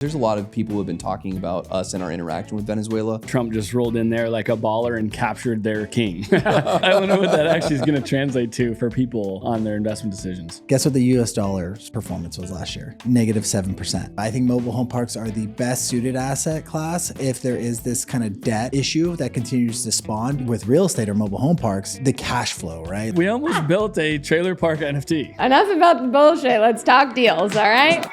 There's a lot of people who have been talking about us and our interaction with Venezuela. Trump just rolled in there like a baller and captured their king. I don't know what that actually is going to translate to for people on their investment decisions. Guess what the US dollar's performance was last year? -7%. I think mobile home parks are the best suited asset class if there is this kind of debt issue that continues to spawn with real estate or mobile home parks, the cash flow, right? We almost built a trailer park NFT. Enough about the bullshit. Let's talk deals, all right?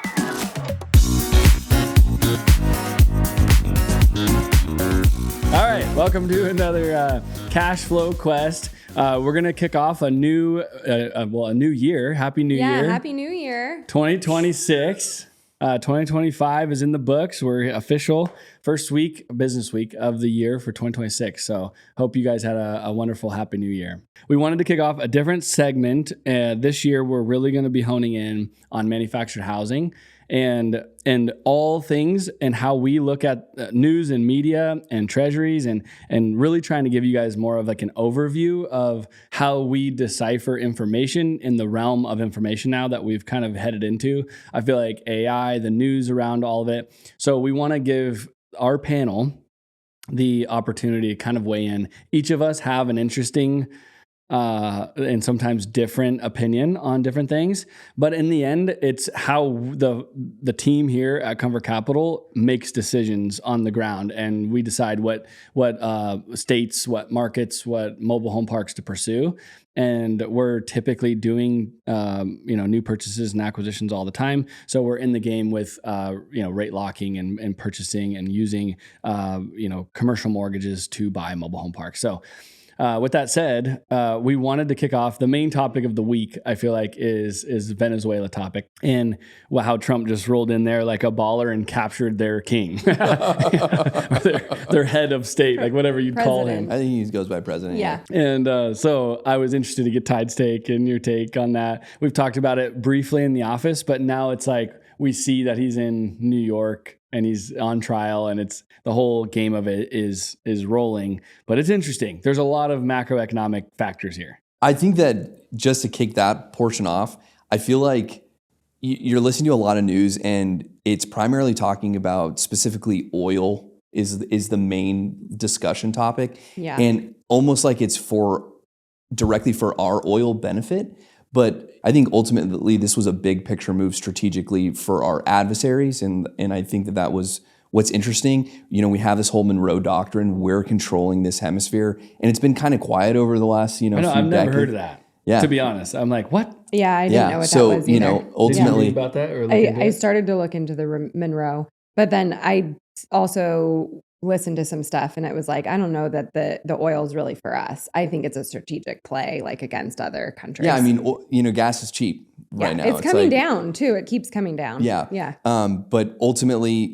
All right, welcome to another cash flow quest. We're gonna kick off a new year. Happy New Year! Yeah, Happy New Year. 2026. 2025 is in the books. We're official first week, business week of the year for 2026. So hope you guys had a wonderful Happy New Year. We wanted to kick off a different segment. This year, we're really going to be honing in on manufactured housing and all things and how we look at news and media and treasuries and really trying to give you guys more of like an overview of how we decipher information in the realm of information now that we've kind of headed into. I feel like AI, the news around all of it. So we want to give our panel the opportunity to kind of weigh in. Each of us have an interesting and sometimes different opinion on different things. But in the end, it's how the team here at Comfort Capital makes decisions on the ground. And we decide what states, what markets, what mobile home parks to pursue. And we're typically doing, new purchases and acquisitions all the time. So we're in the game with, rate locking and purchasing and using, commercial mortgages to buy mobile home parks. So with that said, we wanted to kick off the main topic of the week. I feel like is Venezuela topic and how Trump just rolled in there like a baller and captured their king, their head of state, like whatever you'd call him. I think he goes by president. Yeah. And so I was interested to get Tide's take and your take on that. We've talked about it briefly in the office, but now it's like we see that he's in New York and he's on trial, and it's the whole game of it is rolling. But it's interesting. There's a lot of macroeconomic factors here. I think that just to kick that portion off, I feel like you're listening to a lot of news, and it's primarily talking about specifically oil is the main discussion topic. Yeah. And almost like it's directly for our oil benefit. But I think ultimately this was a big picture move strategically for our adversaries. And I think that was what's interesting. We have this whole Monroe Doctrine. We're controlling this hemisphere. And it's been kind of quiet over the last, few decades. I've never heard of that. Yeah. To be honest, I'm like, what? Yeah, I didn't know what that was either. Ultimately. Did you read about that? Or I started to look into the Monroe, but then I also listened to some stuff and it was like, I don't know that the oil is really for us. I think it's a strategic play like against other countries. Yeah, I mean, gas is cheap right now. It's coming down too. It keeps coming down. Yeah. Yeah. But ultimately,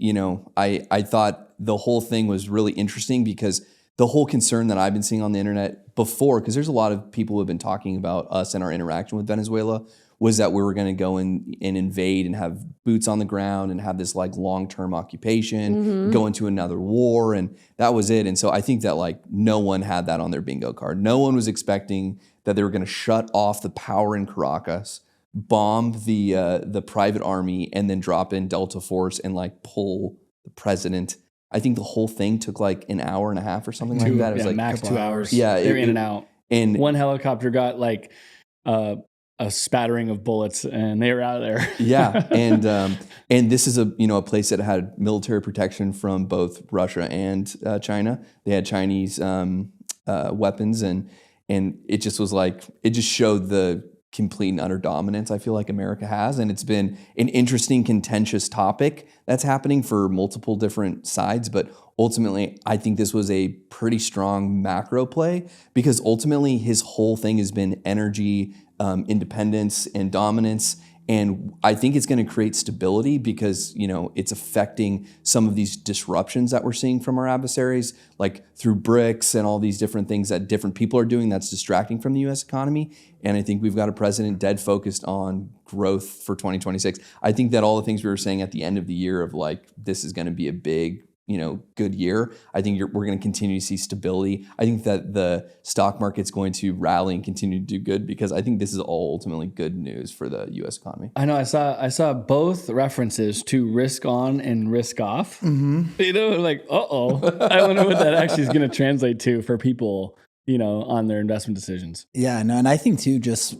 I thought the whole thing was really interesting because the whole concern that I've been seeing on the internet before, because there's a lot of people who have been talking about us and our interaction with Venezuela, was that we were going to go in and invade and have boots on the ground and have this like long-term occupation, go into another war, and that was it. And so I think that like no one had that on their bingo card. No one was expecting that they were going to shut off the power in Caracas, bomb the private army, and then drop in Delta Force and like pull the president. I think the whole thing took like an hour and a half or something like that. It was like max 2 hours. Yeah, they're in and out. And one helicopter got like a spattering of bullets, and they were out of there. Yeah, and this is a place that had military protection from both Russia and China. They had Chinese weapons, and it just was like it just showed the complete and utter dominance I feel like America has, and it's been an interesting, contentious topic that's happening for multiple different sides. But ultimately, I think this was a pretty strong macro play because ultimately his whole thing has been energy independence and dominance. And I think it's going to create stability because, it's affecting some of these disruptions that we're seeing from our adversaries, like through BRICS and all these different things that different people are doing that's distracting from the U.S. economy. And I think we've got a president dead focused on growth for 2026. I think that all the things we were saying at the end of the year of like, this is going to be a big good year. I think we're going to continue to see stability. I think that the stock market's going to rally and continue to do good because I think this is all ultimately good news for the U.S. economy. I know. I saw both references to risk on and risk off. Like, I wonder what that actually is going to translate to for people, on their investment decisions. Yeah, no, and I think too, just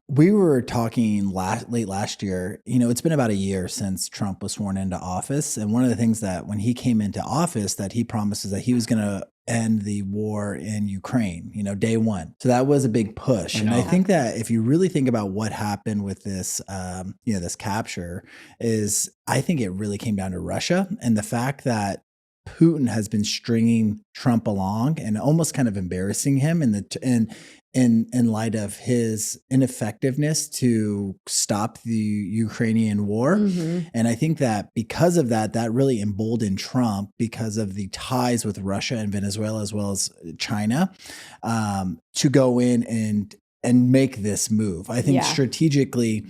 we were talking late last year, it's been about a year since Trump was sworn into office. And one of the things that when he came into office that he promised is that he was going to end the war in Ukraine, day one. So that was a big push. And I think that if you really think about what happened with this, this capture is, I think it really came down to Russia and the fact that Putin has been stringing Trump along and almost kind of embarrassing him in light of his ineffectiveness to stop the Ukrainian war. And I think that because of that really emboldened Trump because of the ties with Russia and Venezuela as well as China to go in and make this move. I think strategically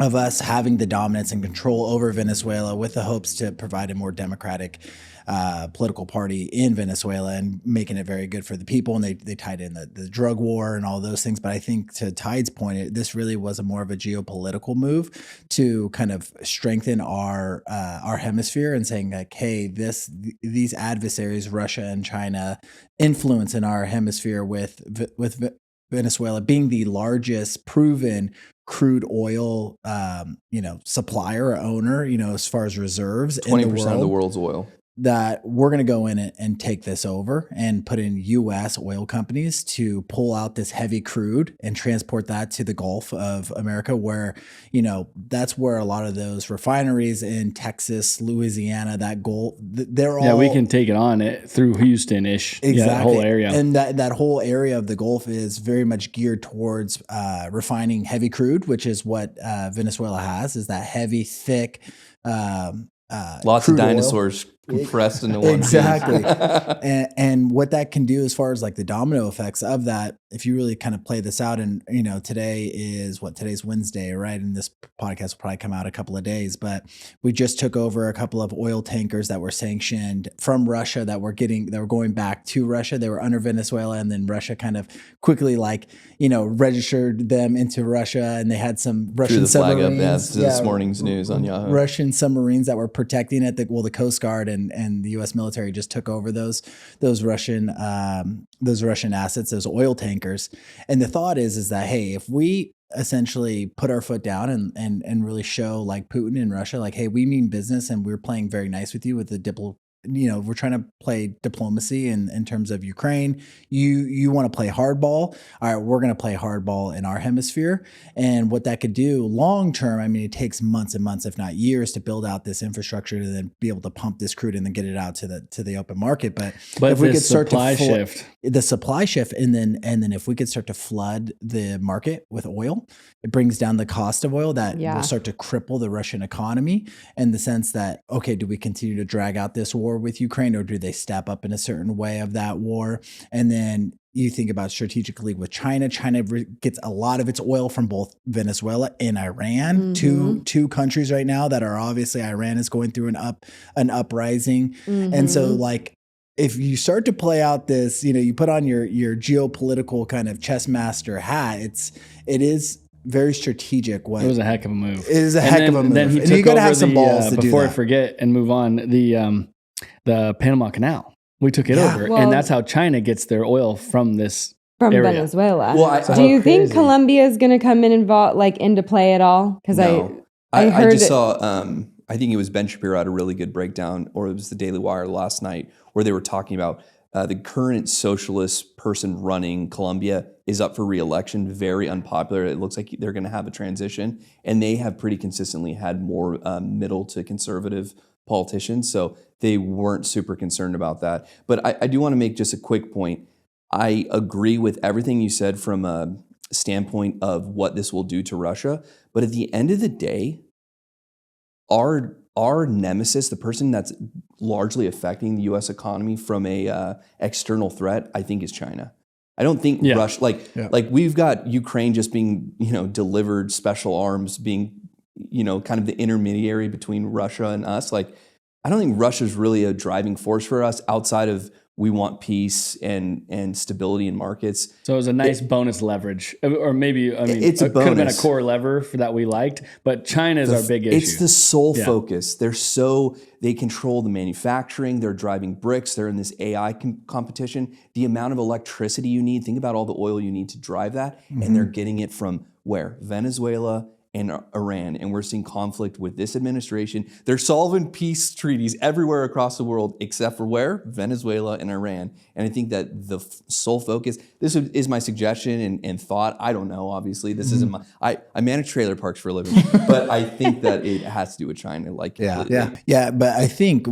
of us having the dominance and control over Venezuela with the hopes to provide a more democratic political party in Venezuela and making it very good for the people. And they tied in the drug war and all those things. But I think to Tide's point, this really was more of a geopolitical move to kind of strengthen our hemisphere and saying like, hey, these adversaries, Russia and China, influence in our hemisphere with Venezuela being the largest proven crude oil, supplier or owner, as far as reserves, 20% of the world's oil. That we're going to go in and take this over and put in U.S. oil companies to pull out this heavy crude and transport that to the Gulf of America, where, that's where a lot of those refineries in Texas, Louisiana, that Gulf, they're all. Yeah, we can take it on it through Houston-ish. Exactly. Yeah, that whole area. And that whole area of the Gulf is very much geared towards refining heavy crude, which is what Venezuela has, is that heavy, thick, lots of dinosaurs compressed into one. Exactly. and what that can do as far as like the domino effects of that, if you really kind of play this out, and today's Wednesday, right? And this podcast will probably come out a couple of days, but we just took over a couple of oil tankers that were sanctioned from Russia that were going back to Russia. They were under Venezuela, and then Russia kind of quickly registered them into Russia, and they had some Russian submarines. This morning's news on Yahoo. Russian submarines that were protecting it. The Coast Guard and the U.S. military just took over those Russian assets, those oil tankers. And the thought is that, hey, if we essentially put our foot down and really show like Putin and Russia, like, hey, we mean business and we're playing very nice with you with the we're trying to play diplomacy in terms of Ukraine. You want to play hardball. All right, we're going to play hardball in our hemisphere. And what that could do long term, I mean, it takes months and months, if not years, to build out this infrastructure to then be able to pump this crude and then get it out to the open market. But if we could start to shift the supply shift, and then if we could start to flood the market with oil, it brings down the cost of oil. That will start to cripple the Russian economy in the sense that, okay, do we continue to drag out this war with Ukraine, or do they step up in a certain way of that war? And then you think about strategically with China. China gets a lot of its oil from both Venezuela and Iran, two countries right now that are obviously, Iran is going through an uprising. And so like, if you start to play out this, you put on your geopolitical kind of chess master hat, it is very strategic. It was a heck of a move. It is a heck of a move. Then he and took you got to over have some balls to do that. Before I forget and move on, the Panama Canal. We took it over, and that's how China gets their oil from this area. Venezuela. Well, do you think Colombia is going to come in into play at all? Because I heard I just saw. I think it was Ben Shapiro had a really good breakdown, or it was the Daily Wire last night, where they were talking about the current socialist person running Colombia is up for re-election, very unpopular. It looks like they're going to have a transition, and they have pretty consistently had more middle to conservative politicians, so they weren't super concerned about that. But I do want to make just a quick point. I agree with everything you said from a standpoint of what this will do to Russia, but at the end of the day, our nemesis, the person that's largely affecting the U.S. economy from a external threat, I think is China. I don't think Russia, like we've got Ukraine just being, delivered special arms, being, kind of the intermediary between Russia and us. Like, I don't think Russia's really a driving force for us outside of we want peace and stability in markets. So it was a nice bonus leverage, or maybe It's a it could have been a bonus. core lever for that we liked. But China is our big issue. It's the sole focus. They control the manufacturing. They're driving bricks. They're in this AI competition. The amount of electricity you need. Think about all the oil you need to drive that, and they're getting it from where? Venezuela and Iran, and we're seeing conflict with this administration. They're solving peace treaties everywhere across the world, except for where? Venezuela and Iran. And I think that the sole focus, this is my suggestion and thought. I don't know, obviously. This isn't my, I manage trailer parks for a living, but I think that it has to do with China. Like, Yeah. But I think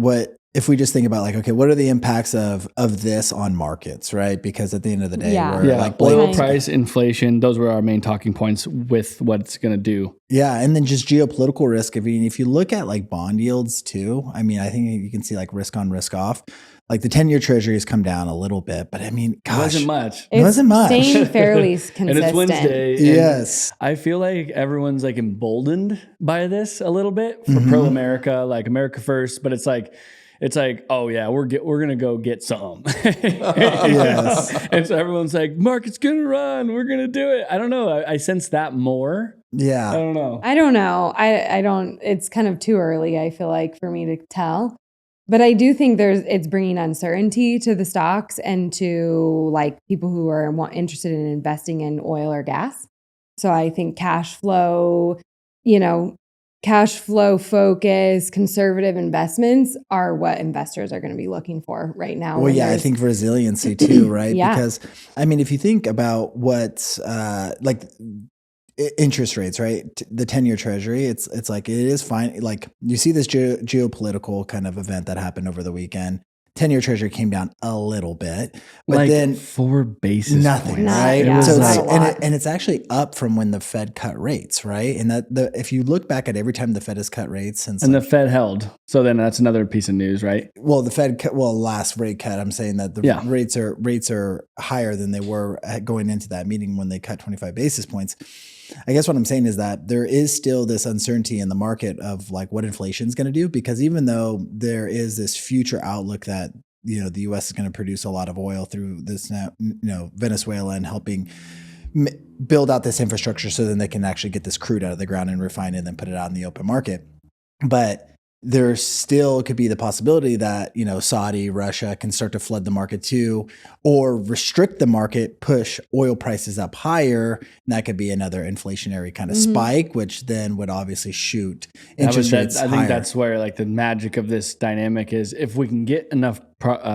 if we just think about like, okay, what are the impacts of this on markets, right? Because at the end of the day, we're like oil price, inflation, those were our main talking points with what it's going to do. Yeah. And then just geopolitical risk. I mean, if you look at like bond yields too, I mean, I think you can see like risk on, risk off. Like the 10-year treasury has come down a little bit, but I mean, gosh. It wasn't much. It wasn't much. Staying fairly consistent. And it's Wednesday. Yes. I feel like everyone's like emboldened by this a little bit for pro-America, like America first, but it's like, oh yeah, we're gonna go get some. Yes. And so everyone's like, market's gonna run, we're gonna do it. I don't know. I sense that more. Yeah. I don't know. I don't, it's kind of too early, I feel like, for me to tell. But I do think it's bringing uncertainty to the stocks and to like people who are interested in investing in oil or gas. So I think cash flow focus, conservative investments are what investors are going to be looking for right now. Well, yeah, I think resiliency too, right? Yeah. Because I mean, if you think about what like interest rates, right? The 10-year treasury, it's like it is fine. Like you see this geopolitical kind of event that happened over the weekend. 10-year treasury came down a little bit, but like then 4 basis nothing, points. right? Yeah, So not it's, a lot. and it's actually up from when the Fed cut rates, right? And if you look back at every time the Fed has cut rates since, And the Fed held. So then that's another piece of news, right? well, the Fed cut, last rate cut, I'm saying that the rates are higher than they were going into that meeting when they cut 25 basis points. I guess what I'm saying is that there is still this uncertainty in the market of like what inflation is going to do, because even though there is this future outlook that, you know, the U.S. is going to produce a lot of oil through this now, you know, Venezuela, and helping build out this infrastructure so then they can actually get this crude out of the ground and refine it and then put it out in the open market. But there still could be the possibility that, you know, Saudi, Russia can start to flood the market too, or restrict the market, push oil prices up higher. And that could be another inflationary kind of spike, which then would obviously shoot interest rates higher. I think that's where like the magic of this dynamic is. If we can get enough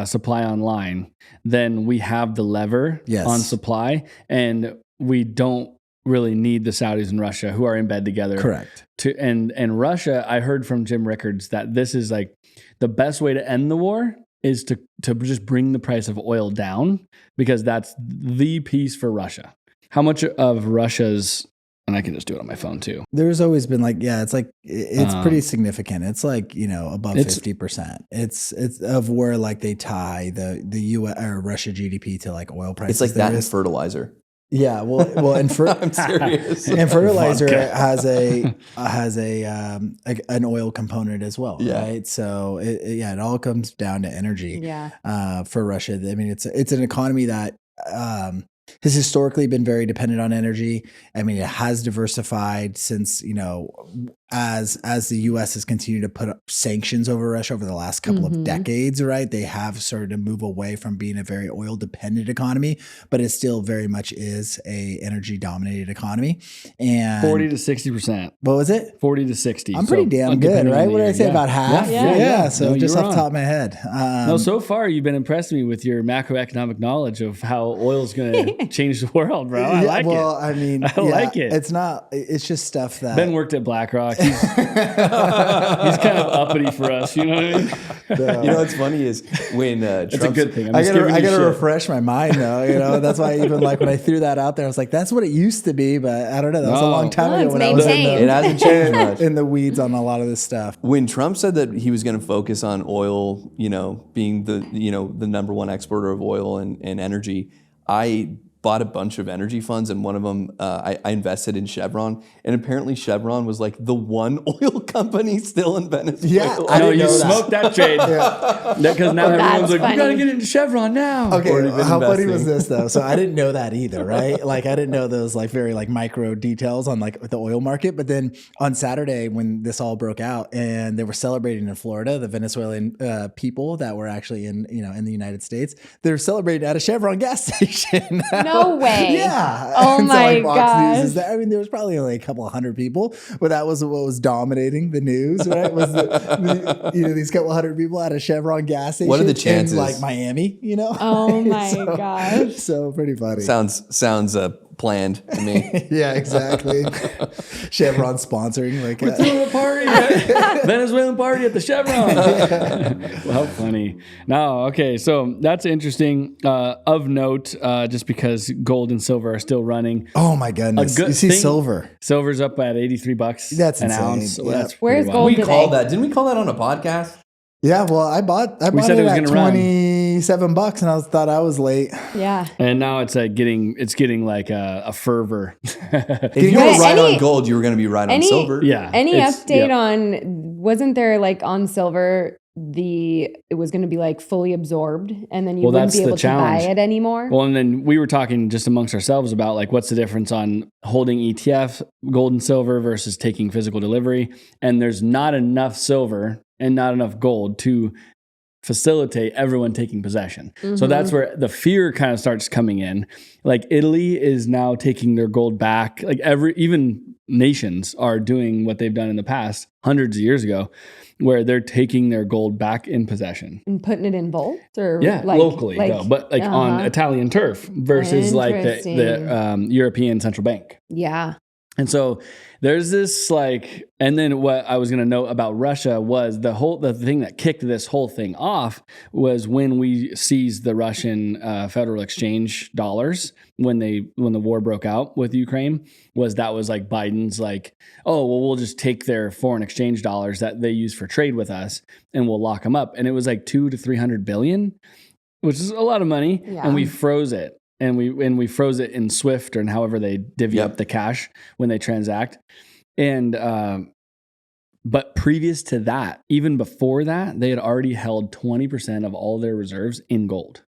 supply online, then we have the lever on supply, and we don't really need the Saudis and Russia, who are in bed together. Correct. And Russia, I heard from Jim Rickards that this is like the best way to end the war is to just bring the price of oil down, because that's the piece for Russia. How much of Russia's, and I can just do it on my phone too. There's always been like, yeah, it's like, it's pretty significant. It's like, you know, above 50%. It's of where like they tie the US or Russia GDP to like oil prices. It's like that in fertilizer. Yeah, well, and I'm serious. And fertilizer has an oil component as well, right? So it all comes down to energy. Yeah. For Russia, I mean, it's an economy that has historically been very dependent on energy. I mean, it has diversified since, you know, as the U.S. has continued to put up sanctions over Russia over the last couple of decades, right? They have started to move away from being a very oil dependent economy, but it still very much is a energy dominated economy. And 40 to 60%. What was it? 40 to 60. I'm pretty damn good, right? What did I say? About half? Yeah. So No, just you're off the top of my head. No, so far you've been impressing me with your macroeconomic knowledge of how oil's going to change the world, bro. I like it. Well, I mean, I like it. It's just stuff that Ben worked at BlackRock. He's kind of uppity for us. You know what I mean? You know what's funny is when It's a good thing. I gotta refresh my mind though. You know, that's why even like when I threw that out there, I was like, that's what it used to be, but I don't know. That was a long time ago it's when I was maintained. it hasn't changed much. in the weeds on a lot of this stuff. When Trump said that he was going to focus on oil, you know, being the number one exporter of oil and energy, I bought a bunch of energy funds, and one of them I invested in Chevron, and apparently Chevron was like the one oil company still in Venezuela. Yeah, I know didn't you know that. smoked that trade. Because now everyone's like, funny. you got to get into Chevron now. Okay, Already been how funny investing. was this though? So I didn't know that either, right? Like I didn't know those like very like micro details on like the oil market. But then on Saturday when this all broke out and they were celebrating in Florida, the Venezuelan people that were actually in the United States, they were celebrating at a Chevron gas station. No way. Yeah. Oh And so, my like, Fox News gosh. is there. I mean, there was probably only a couple of hundred people, but that was what was dominating the news, right? Was these couple hundred people at a Chevron gas station. What are the chances? in like Miami? Oh my gosh. So pretty funny. Sounds planned to me. Yeah, exactly. Chevron sponsoring like Throwing a party, right? Venezuelan party at the Chevron. Well, how funny. No, okay, so that's interesting. Of note, just because gold and silver are still running. oh my goodness. good You see thing- silver. Silver's up at $83 That's an insane. ounce. So Yep. that's Where's pretty gold wild. We today? called that. Didn't we call that on a podcast? Yeah, well, I bought said it it was at gonna run. $27 and thought I was late. Yeah. And now it's getting like a fervor. If you were Wait, right any- on gold, you were going to be right on any- silver. Yeah. Any it's- update yeah. on, wasn't there like on silver, it was going to be like fully absorbed and then you Well, wouldn't that's be the able to buy challenge. it anymore? Well, and then we were talking just amongst ourselves about like what's the difference on holding ETF, gold and silver versus taking physical delivery. And there's not enough silver and not enough gold to facilitate everyone taking possession. So that's where the fear kind of starts coming in. Like Italy is now taking their gold back. Like even nations are doing what they've done in the past hundreds of years ago, where they're taking their gold back in possession. And putting it in volts or Yeah, like, locally though, but like on Italian turf versus like the Interesting. European central bank. Yeah. And so there's this like, and then what I was going to note about Russia was the thing that kicked this whole thing off was when we seized the Russian Federal Exchange dollars when the war broke out with Ukraine. Was like Biden's like, oh well, we'll just take their foreign exchange dollars that they use for trade with us and we'll lock them up. And it was like 200 to 300 billion, which is a lot of money, Yeah. and we froze it. And we froze it in Swift or however they divvy up the cash when they transact. And but previous to that, even before that, they had already held 20% of all their reserves in gold.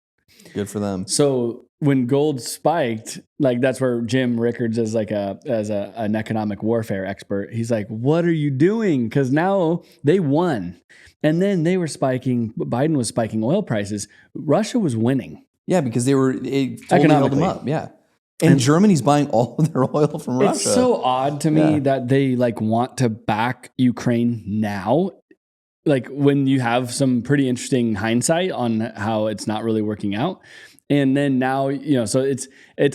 Good for them. So when gold spiked, like that's where Jim Rickards is like an economic warfare expert. He's like, "What are you doing?" Because now they won, and then they were spiking. Biden was spiking oil prices. Russia was winning. Yeah, because it totally held them Economically. up. Yeah. And Germany's buying all of their oil from Russia. It's so odd to me Yeah. that they like want to back Ukraine now. Like when you have some pretty interesting hindsight on how it's not really working out. And then now, so it's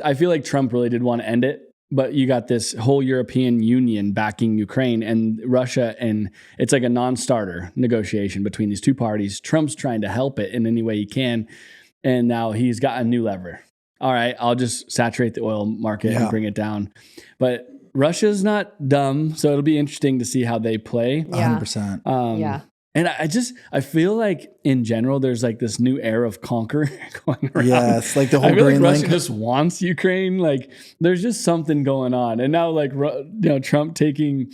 I feel like Trump really did want to end it, but you got this whole European Union backing Ukraine and Russia, and it's like a non-starter negotiation between these two parties. Trump's trying to help it in any way he can. And now he's got a new lever. All right, I'll just saturate the oil market and bring it down. But Russia's not dumb, so it'll be interesting to see how they play. Yeah. 100%. Yeah. And I feel like in general, there's like this new era of conquer going around. Yes, like the I whole feel like Greenland. Russia just wants Ukraine. Like there's just something going on. And now like, Trump taking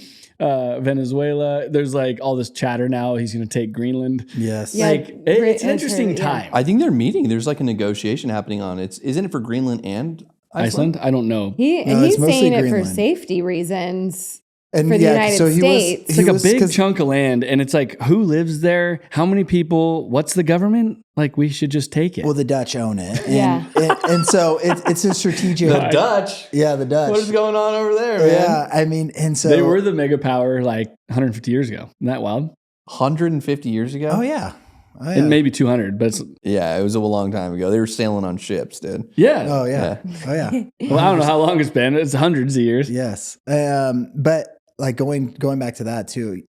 Venezuela, there's like all this chatter now. He's going to take Greenland. Yes. Yeah. Like it's an I've interesting heard, yeah. time. I think they're meeting. There's like a negotiation happening on it. Isn't it for Greenland and Iceland? I don't know. No, He's it's mostly saying it for Greenland. safety reasons. And for the United States. It's like a big 'cause- chunk of land, and it's like, who lives there? How many people? What's the government? Like, we should just take it. Well, the Dutch own it. And, Yeah. and so it's a strategic. Dutch. Yeah, the Dutch. What is going on over there, man? Yeah, I mean, and so they were the mega power like 150 years ago. Isn't that wild? 150 years ago? Oh yeah. Oh, yeah. And maybe 200, but it's, Yeah, it was a long time ago. They were sailing on ships, dude. yeah. Oh yeah. Oh yeah. Well, I don't know how long it's been. It's hundreds of years. Yes. But like going back to that too,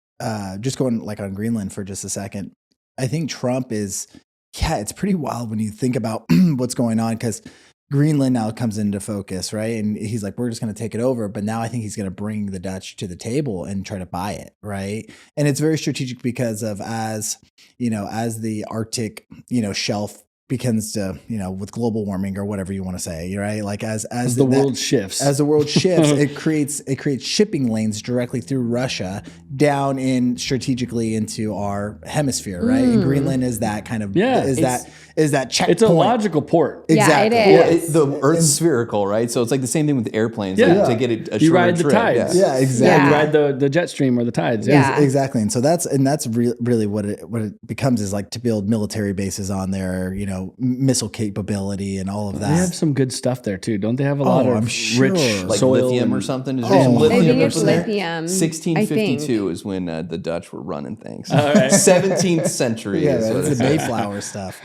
just going like on Greenland for just a second, I think Trump is, it's pretty wild when you think about what's going on, because Greenland now comes into focus, right? And he's like, we're just going to take it over. But now I think he's going to bring the Dutch to the table and try to buy it, right? And it's very strategic because of as the Arctic, shelf begins to, with global warming or whatever you want to say, right? Like as the world shifts. As the world shifts, it creates shipping lanes directly through Russia down in strategically into our hemisphere, right? And Greenland is that kind of is that checkpoint. It's a logical port. Exactly. Yeah, it is. The Earth's spherical, right? So it's like the same thing with airplanes. Yeah. Like, to get a You shorter ride the trip. tides. Yeah, exactly. Yeah. You ride the jet stream or the tides. Yeah. Exactly. And so that's really what it becomes, is like to build military bases on there, missile capability and all of that. They have some good stuff there too. Don't they have a lot of I'm sure. rich Like soil lithium and- or something? Is Oh, there some I lithium think up it's in there? lithium, 1652 is when the Dutch were running things. All right. 17th century. Yeah, is what that's it the says. Mayflower stuff.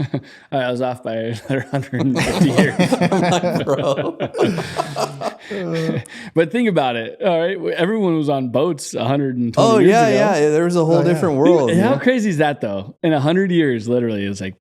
I was off by another 150 years. Bro. But think about it. All right. Everyone was on boats 120 Oh, years yeah, ago. yeah. There was a whole different world. How yeah. crazy is that though? In 100 years, literally, it was like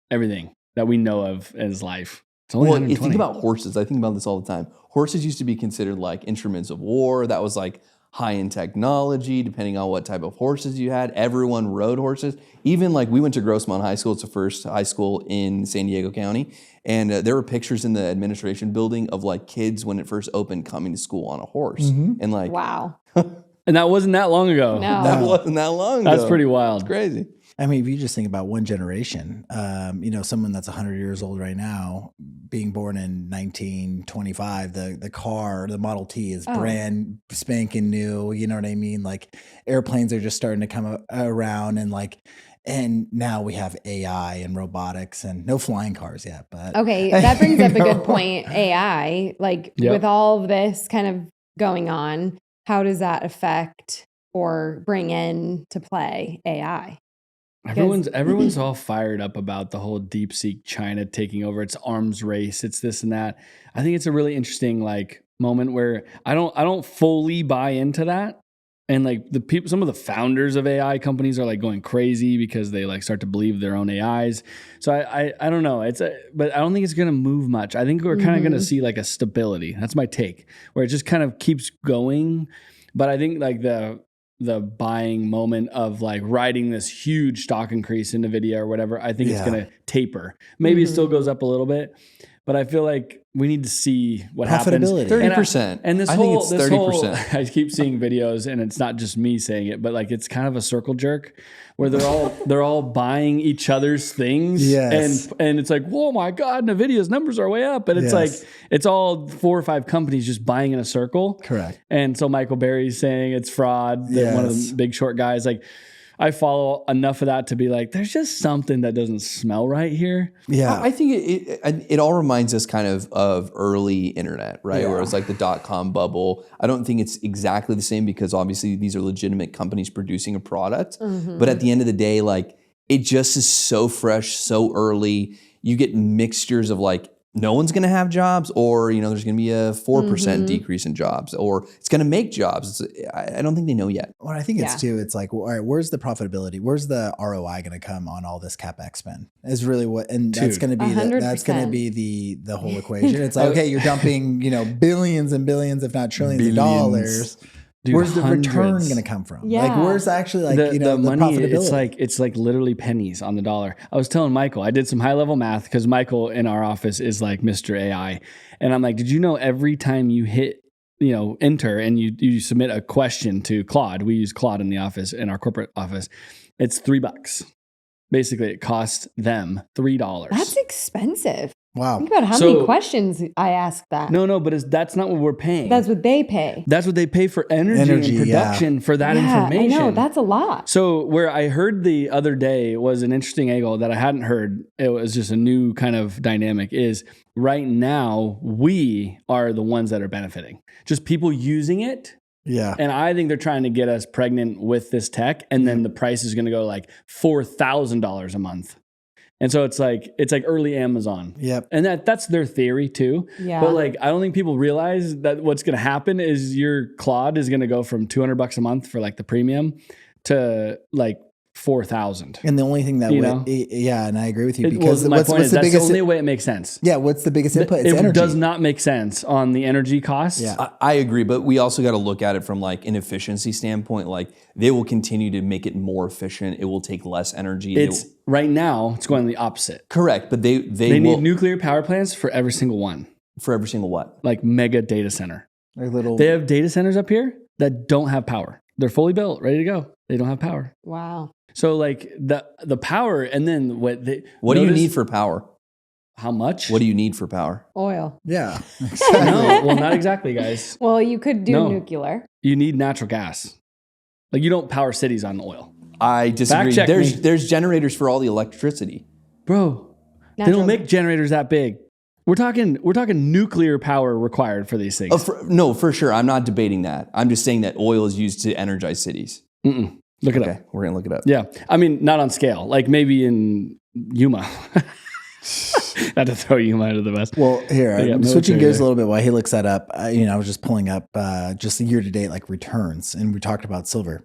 everything that we know of as life. It's only Well, you 120. think about horses. I think about this all the time. Horses used to be considered like instruments of war. That was like high-end technology, depending on what type of horses you had. Everyone rode horses. Even like we went to Grossmont High School. It's the first high school in San Diego County. And there were pictures in the administration building of like kids when it first opened coming to school on a horse. And like, Wow. and that wasn't that long ago. No. that wasn't that long ago. That's pretty wild. It's crazy. I mean, if you just think about one generation, someone that's 100 years old right now, being born in 1925, the car, the Model T is brand spanking new. You know what I mean? Like airplanes are just starting to come around, and now we have AI and robotics and no flying cars yet. But Okay, that brings up a good point. AI, like Yep. with all of this kind of going on, how does that affect or bring in to play AI? Everyone's all fired up about the whole DeepSeek China taking over. It's arms race. It's this and that. I think it's a really interesting like moment where I don't fully buy into that. And like the people, some of the founders of AI companies are like going crazy because they like start to believe their own AIs. So I don't know. But I don't think it's going to move much. I think we're kind of going to see like a stability. That's my take, where it just kind of keeps going. But I think like the buying moment of like riding this huge stock increase in NVIDIA or whatever, I think it's going to taper. Maybe it still goes up a little bit, but I feel like we need to see what happens. Profitability. 30%. And I think it's 30%. I keep seeing videos, and it's not just me saying it, but like it's kind of a circle jerk where they're all buying each other's things. Yes. And it's like, whoa, my God, NVIDIA's numbers are way up. And it's like, it's all 4 or 5 companies just buying in a circle. Correct. And so Michael Berry's saying it's fraud. One of the Big Short guys, like, I follow enough of that to be like, there's just something that doesn't smell right here. Yeah. I think it all reminds us kind of early internet, right? Where it was like the .com bubble. I don't think it's exactly the same because obviously these are legitimate companies producing a product. But at the end of the day, like it just is so fresh, so early. You get mixtures of like, no one's going to have jobs, or there's going to be a 4% decrease in jobs, or it's going to make jobs. I don't think they know yet. Well, I think it's too. It's like, all right, where's the profitability? Where's the ROI going to come on all this capex spend? Is really what, and that's going to be that's going to be the whole equation. It's like, okay, you're dumping billions and billions, if not trillions of dollars. Dude, where's the return hundreds. going to come from? Yeah. Like, where's actually like the money? profitability? It's like literally pennies on the dollar. I was telling Michael, I did some high level math because Michael in our office is like Mr. AI, and I'm like, did you know every time you hit enter and you submit a question to Claude, we use Claude in the office, in our corporate office, it's $3. Basically, it costs them $3. That's expensive. Wow. Think about how many questions I asked that. No, but that's not what we're paying. That's what they pay. That's what they pay for energy and production for that information. I know, that's a lot. So where I heard the other day was an interesting angle that I hadn't heard. It was just a new kind of dynamic is right now we are the ones that are benefiting. Just people using it. Yeah. And I think they're trying to get us pregnant with this tech. And then the price is going to go like $4,000 a month. And so it's like early Amazon. Yep. And that's their theory too. Yeah. But like, I don't think people realize that what's going to happen is your Claude is going to go from $200 a month for like the premium to like 4,000. And the only thing that You know? yeah, and I agree with you Well, because my what's point is the that's biggest? the only way it makes sense. Yeah, what's the biggest input? It's It energy. does not make sense on the energy costs. Yeah. I agree, but we also got to look at it from like an efficiency standpoint. Like they will continue to make it more efficient. It will take less energy. It's right now it's going the opposite. Correct, but they They will need nuclear power plants for every single one, for every single what? like mega data center. Like little. They have data centers up here that don't have power. They're fully built, ready to go. They don't have power. Wow. So like the power, and then what do do you need for power? How much? What do you need for power? Oil. yeah. No, well, not exactly, guys. Well, you could do No. nuclear. You need natural gas. Like you don't power cities on oil, I disagree. check me. There's generators for all the electricity. bro. They Natural- don't make generators that big. We're talking nuclear power required for these things. No, for sure. I'm not debating that. I'm just saying that oil is used to energize cities. Look it up. Okay, we're gonna look it up. Yeah, I mean not on scale. Like maybe in Yuma. Had to throw Yuma under the bus. Well, here, They got I'm switching military gears there. a little bit while he looks that up. I was just pulling up just the year to date like returns, and we talked about silver.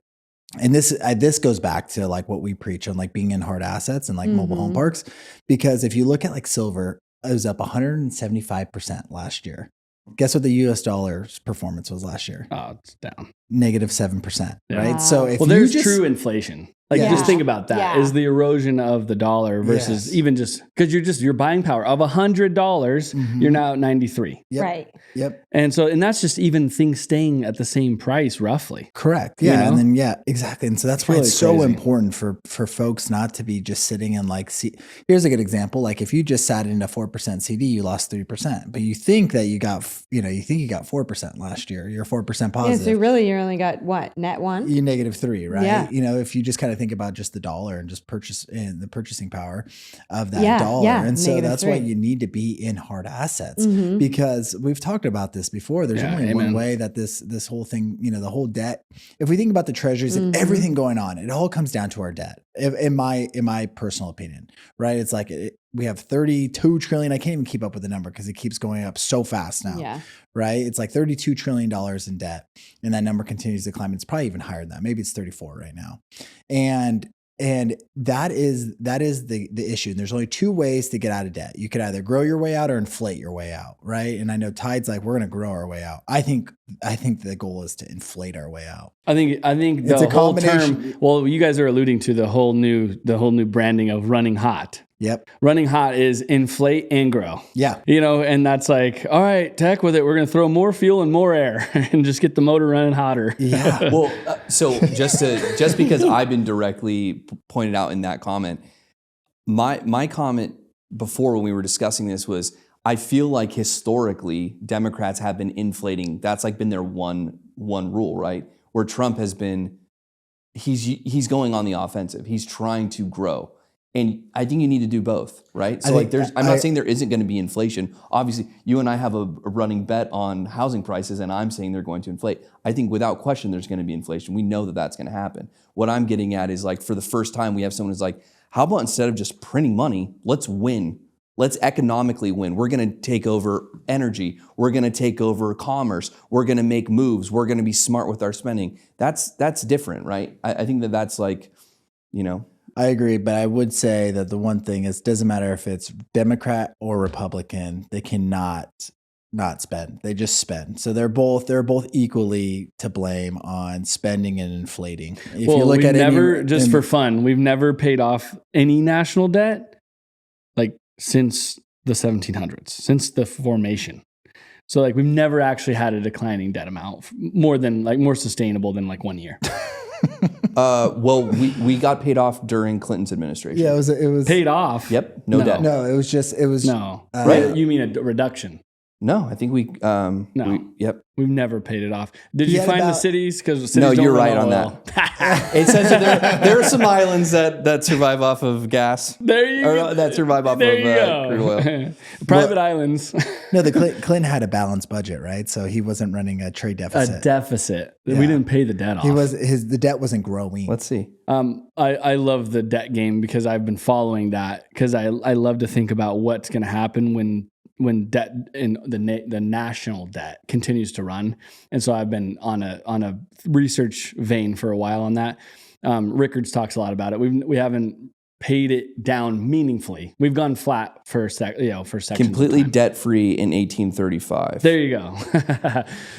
And this goes back to like what we preach on like being in hard assets and like mobile home parks, because if you look at like silver, it was up 175% last year. Guess what the US dollar's performance was last year? Oh, it's down. Negative 7%. Yeah. Right. Wow. So if Well, you there's just, true inflation. Like Yeah. just think about that. Is Yeah. the erosion of the dollar versus Yes. even just because your buying power of $100, you're now at 93. Yep. Right. Yep. And that's just even things staying at the same price roughly. Correct. You Yeah. know? And then, yeah, exactly. And so that's why really it's so crazy. important for folks not to be just sitting and like, here's a good example. Like if you just sat in a 4% CD, you lost 3%, but you think that you got 4% last year. You're 4% Yeah. positive. So really, you only got what, net one? You -3, right? Yeah. If you just kind of think about just the dollar and just the purchasing power of that Yeah, dollar. yeah, And so that's why -3. you need to be in hard assets Mhm. because we've talked about this before. There's Yeah, only one amen. way that this whole thing, the whole debt, if we think about the treasuries and everything going on, it all comes down to our debt. In my personal opinion, right? It's like we have 32 trillion. I can't even keep up with the number because it keeps going up so fast now. Yeah. Right? It's like $32 trillion in debt. And that number continues to climb. It's probably even higher than that. Maybe it's 34 right now. And that is the issue. And there's only two ways to get out of debt. You could either grow your way out or inflate your way out, right? And I know Tide's like, we're going to grow our way out. I think the goal is to inflate our way out. I think It's the a whole combination. term. Well, you guys are alluding to the whole new branding of running hot. Yep. Running hot is inflate and grow. Yeah. And that's like, all right, tech with it. We're going to throw more fuel and more air and just get the motor running hotter. Yeah. Well, so just because I've been directly pointed out in that comment, my comment before when we were discussing this was, I feel like historically Democrats have been inflating. That's like been their one rule, right? Where Trump has been, he's going on the offensive. He's trying to grow. And I think you need to do both, right? So I'm not saying there isn't going to be inflation. Obviously, you and I have a running bet on housing prices, and I'm saying they're going to inflate. I think without question, there's going to be inflation. We know that that's going to happen. What I'm getting at is like, for the first time, we have someone who's like, how about instead of just printing money, let's win. Let's economically win. We're going to take over energy. We're going to take over commerce. We're going to make moves. We're going to be smart with our spending. That's different, right? I think that's like, I agree, but I would say that the one thing is, doesn't matter if it's Democrat or Republican, they cannot not spend. They just spend. So they're both equally to blame on spending and inflating. If you look at for fun, we've never paid off any national debt like since the 1700s, since the formation. So like we've never actually had a declining debt amount more sustainable than like 1 year. Well, we got paid off during Clinton's administration. Yeah, it was Paid off. Yep. No debt. No, it was No. Right. You mean a reduction? No, I think we. Yep. We've never paid it off. Did He you had find the about- cities? Because No, don't you're run right on oil. It says that there are some islands that survive off of gas. There you Or go. that survive off There of you go. crude oil. Private islands. No, the Clinton had a balanced budget, right? So he wasn't running a trade A deficit. deficit. Yeah. We didn't pay the debt off. The debt wasn't growing. Let's see. I love the debt game because I've been following that because I love to think about what's going to happen when debt in the national debt continues to run. And so I've been on a research vein for a while on that. Rickards talks a lot about it. We haven't paid it down meaningfully. We've gone flat for sections. Completely debt free in 1835. There you go.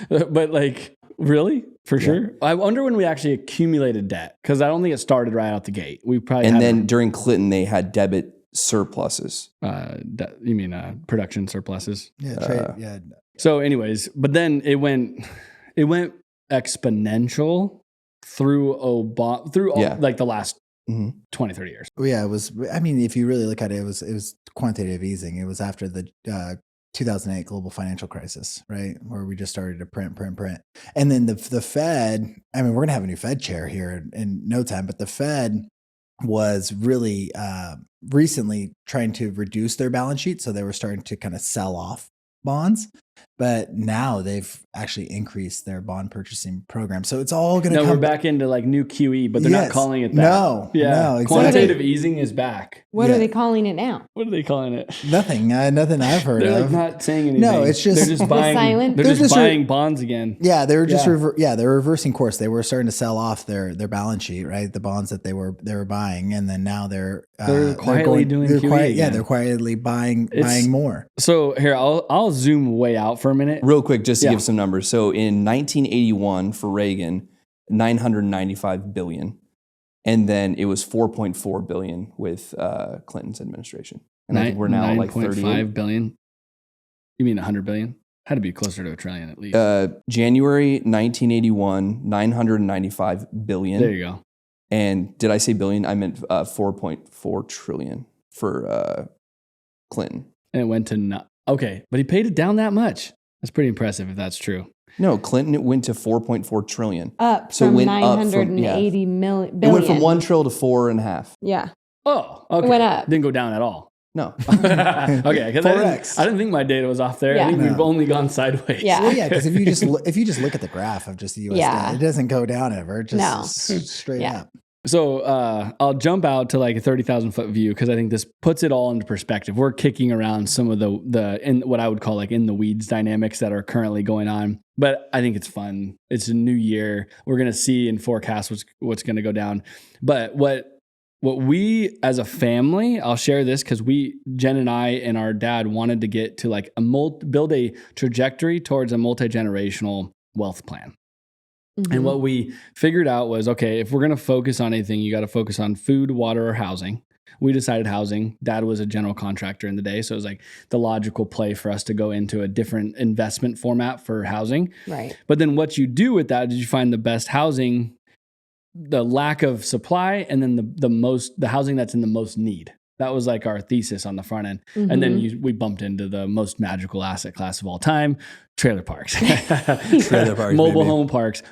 But like, really? For sure? I wonder when we actually accumulated debt, because I don't think it started right out the gate. We probably And then during Clinton, they had debit surpluses. you mean production surpluses? Yeah, trade, So anyways, but then it went exponential through like the last 20, 30 years. Well, yeah, it was. I mean, if you really look at it, it was quantitative easing. It was after the 2008 global financial crisis, right, where we just started to print, and then the Fed. I mean, we're gonna have a new Fed chair here in no time, but the Fed was really recently trying to reduce their balance sheet, so they were starting to kind of sell off bonds. But now they've actually increased their bond purchasing program. So it's all going to come. We're back into like new QE, but they're not calling it that. No, exactly. Quantitative easing is back. What are they calling it now? What are they calling it? Nothing. Nothing I've heard They're of. like not saying anything. No, it's just they're just buying. silent. They're just buying bonds again. Yeah, they were just they're reversing course. They were starting to sell off their balance sheet, right? The bonds that they were buying, and then now they're quietly doing QE. Yeah, they're quietly buying more. So here, I'll zoom way out for a minute. Real quick, just to give some numbers. So in 1981 for Reagan, 995 billion. And then it was 4.4 billion with Clinton's administration. And I think we're now like 9.5 billion. You mean 100 billion? Had to be closer to $1 trillion at least. January 1981, 995 billion. There you go. And did I say billion? I meant 4.4 trillion for Clinton. And it went to okay, but he paid it down that much. That's pretty impressive if that's true. No, Clinton went to 4.4 trillion. Up so from went 980 billion. It went from 1 trill to 4.5. Yeah. Oh, okay. It went up. Didn't go down at all. No. Okay, because I didn't think my data was off there. Yeah. I think we've only gone sideways. Yeah. Well, yeah, because if you just look at the graph of just the U.S. debt, it doesn't go down ever. It just straight up. So I'll jump out to like a 30,000 foot view because I think this puts it all into perspective. We're kicking around some of the in what I would call like in the weeds dynamics that are currently going on, but I think it's fun. It's a new year. We're gonna see and forecast what's gonna go down. But what we as a family, I'll share this because Jen and I and our dad wanted to get to like build a trajectory towards a multi-generational wealth plan. Mm-hmm. And what we figured out was, okay, if we're going to focus on anything, you got to focus on food, water, or housing. We decided housing. Dad was a general contractor in the day. So it was like the logical play for us to go into a different investment format for housing. Right. But then what you do with that is you find the best housing, the lack of supply, and then the housing that's in the most need. That was like our thesis on the front end. Mm-hmm. And then we bumped into the most magical asset class of all time, trailer parks. Mobile home parks.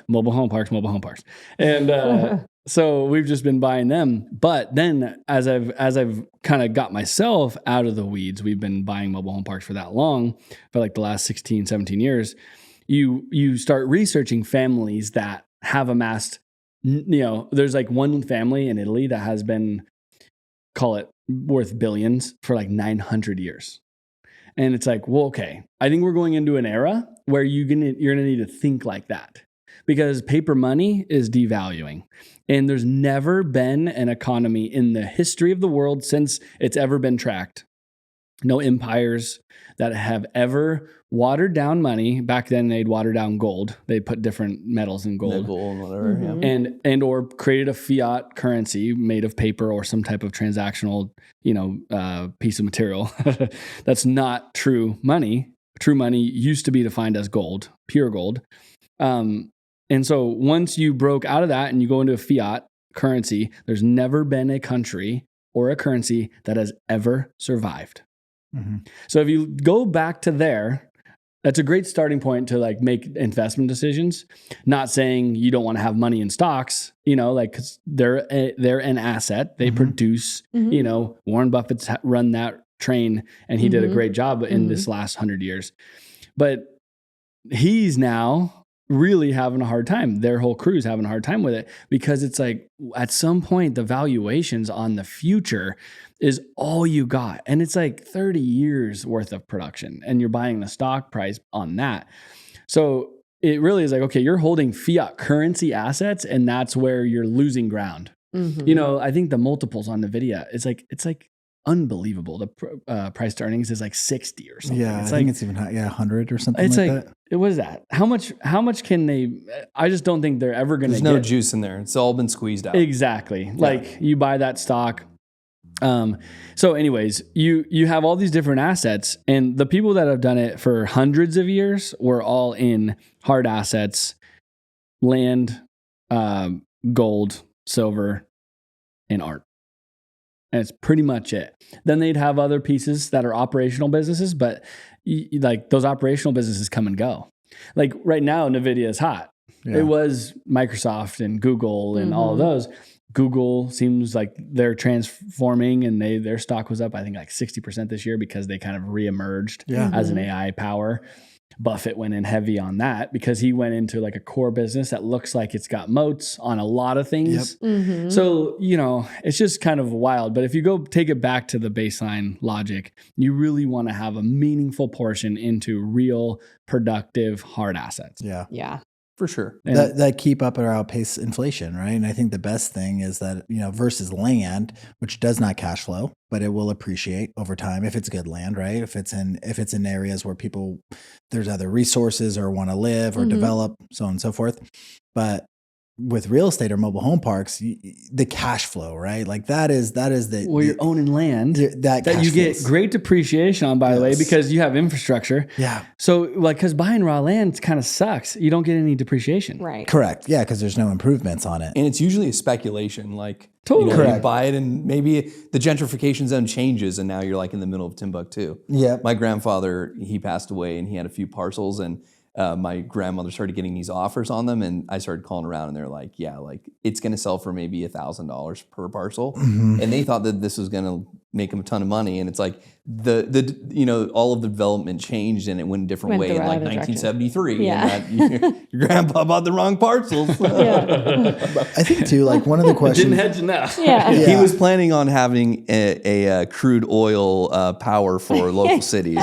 And so we've just been buying them. But then as I've kind of got myself out of the weeds, we've been buying mobile home parks for that long, for like the last 16, 17 years. You start researching families that have amassed, there's like one family in Italy that has been, call it, worth billions for like 900 years. And it's like, well, okay, I think we're going into an era where you're gonna need to think like that because paper money is devaluing. And there's never been an economy in the history of the world since it's ever been tracked. No empires that have ever watered down money. Back then they'd water down gold. They'd put different metals in gold. Gold and whatever, mm-hmm. and or created a fiat currency made of paper or some type of transactional, piece of material. That's not true money. True money used to be defined as gold, pure gold. And so once you broke out of that and you go into a fiat currency, there's never been a country or a currency that has ever survived. Mm-hmm. So if you go back to there, that's a great starting point to like make investment decisions. Not saying you don't want to have money in stocks, cause they're an asset. They mm-hmm. produce, mm-hmm. Warren Buffett's run that train and he mm-hmm. did a great job in mm-hmm. this last 100 years. But he's now really having a hard time. Their whole crew's having a hard time with it because it's like at some point the valuations on the future is all you got. And it's like 30 years worth of production and you're buying the stock price on that. So it really is like, okay, you're holding fiat currency assets, and that's where you're losing ground. Mhm. You know, I think the multiples on NVIDIA, it's like unbelievable. The price to earnings is like 60 or something. Yeah, it's I like think it's even high, 100 or something it's like like that. what is that? How much can they? I just don't think they're ever going to There's get no juice in there. It's all been squeezed out. exactly. Like you buy that stock. So anyways, you have all these different assets, and the people that have done it for hundreds of years were all in hard assets, land, gold, silver, and art. And it's pretty much it. Then they'd have other pieces that are operational businesses, but like those operational businesses come and go. Like right now, NVIDIA is hot. Yeah. It was Microsoft and Google and all of those. Google seems like they're transforming, and their stock was up, I think, like 60% this year because they kind of reemerged as an AI power. Buffett went in heavy on that because he went into like a core business that looks like it's got moats on a lot of things. Mhm. So, you know, it's just kind of wild. But if you go take it back to the baseline logic, you really want to have a meaningful portion into real, productive, hard assets. Yeah. Yeah. For sure. And That keep up or outpace inflation, right? And I think the best thing is that, you know, versus land, which does not cash flow, but it will appreciate over time if it's good land, right? If it's in areas where people, there's other resources or want to live or develop, so on and so forth. But with real estate or mobile home parks, the cash flow, right? Like that is well, you're owning land that you get flows. great depreciation on, by the way, Yes. because you have infrastructure. Yeah. So, like, because buying raw land kind of sucks. You don't get any depreciation. Right. Correct. Yeah, because there's no improvements on it. And it's usually a speculation. Like, Totally. you Correct. buy it and maybe the gentrification zone changes and now you're like in the middle of Timbuktu. Yeah. My grandfather, he passed away and he had a few parcels, and my grandmother started getting these offers on them, and I started calling around, and they're like, yeah, like it's going to sell for maybe $1,000 per parcel. And they thought that this was going to make them a ton of money. And it's like the you know, all of the development changed and it went a different Went way the in like other direction. 1973. Yeah. And that, your grandpa bought the wrong parcels. I think too, like one of the Didn't questions. hedge enough. Yeah. Yeah. He was planning on having a crude oil power for local cities.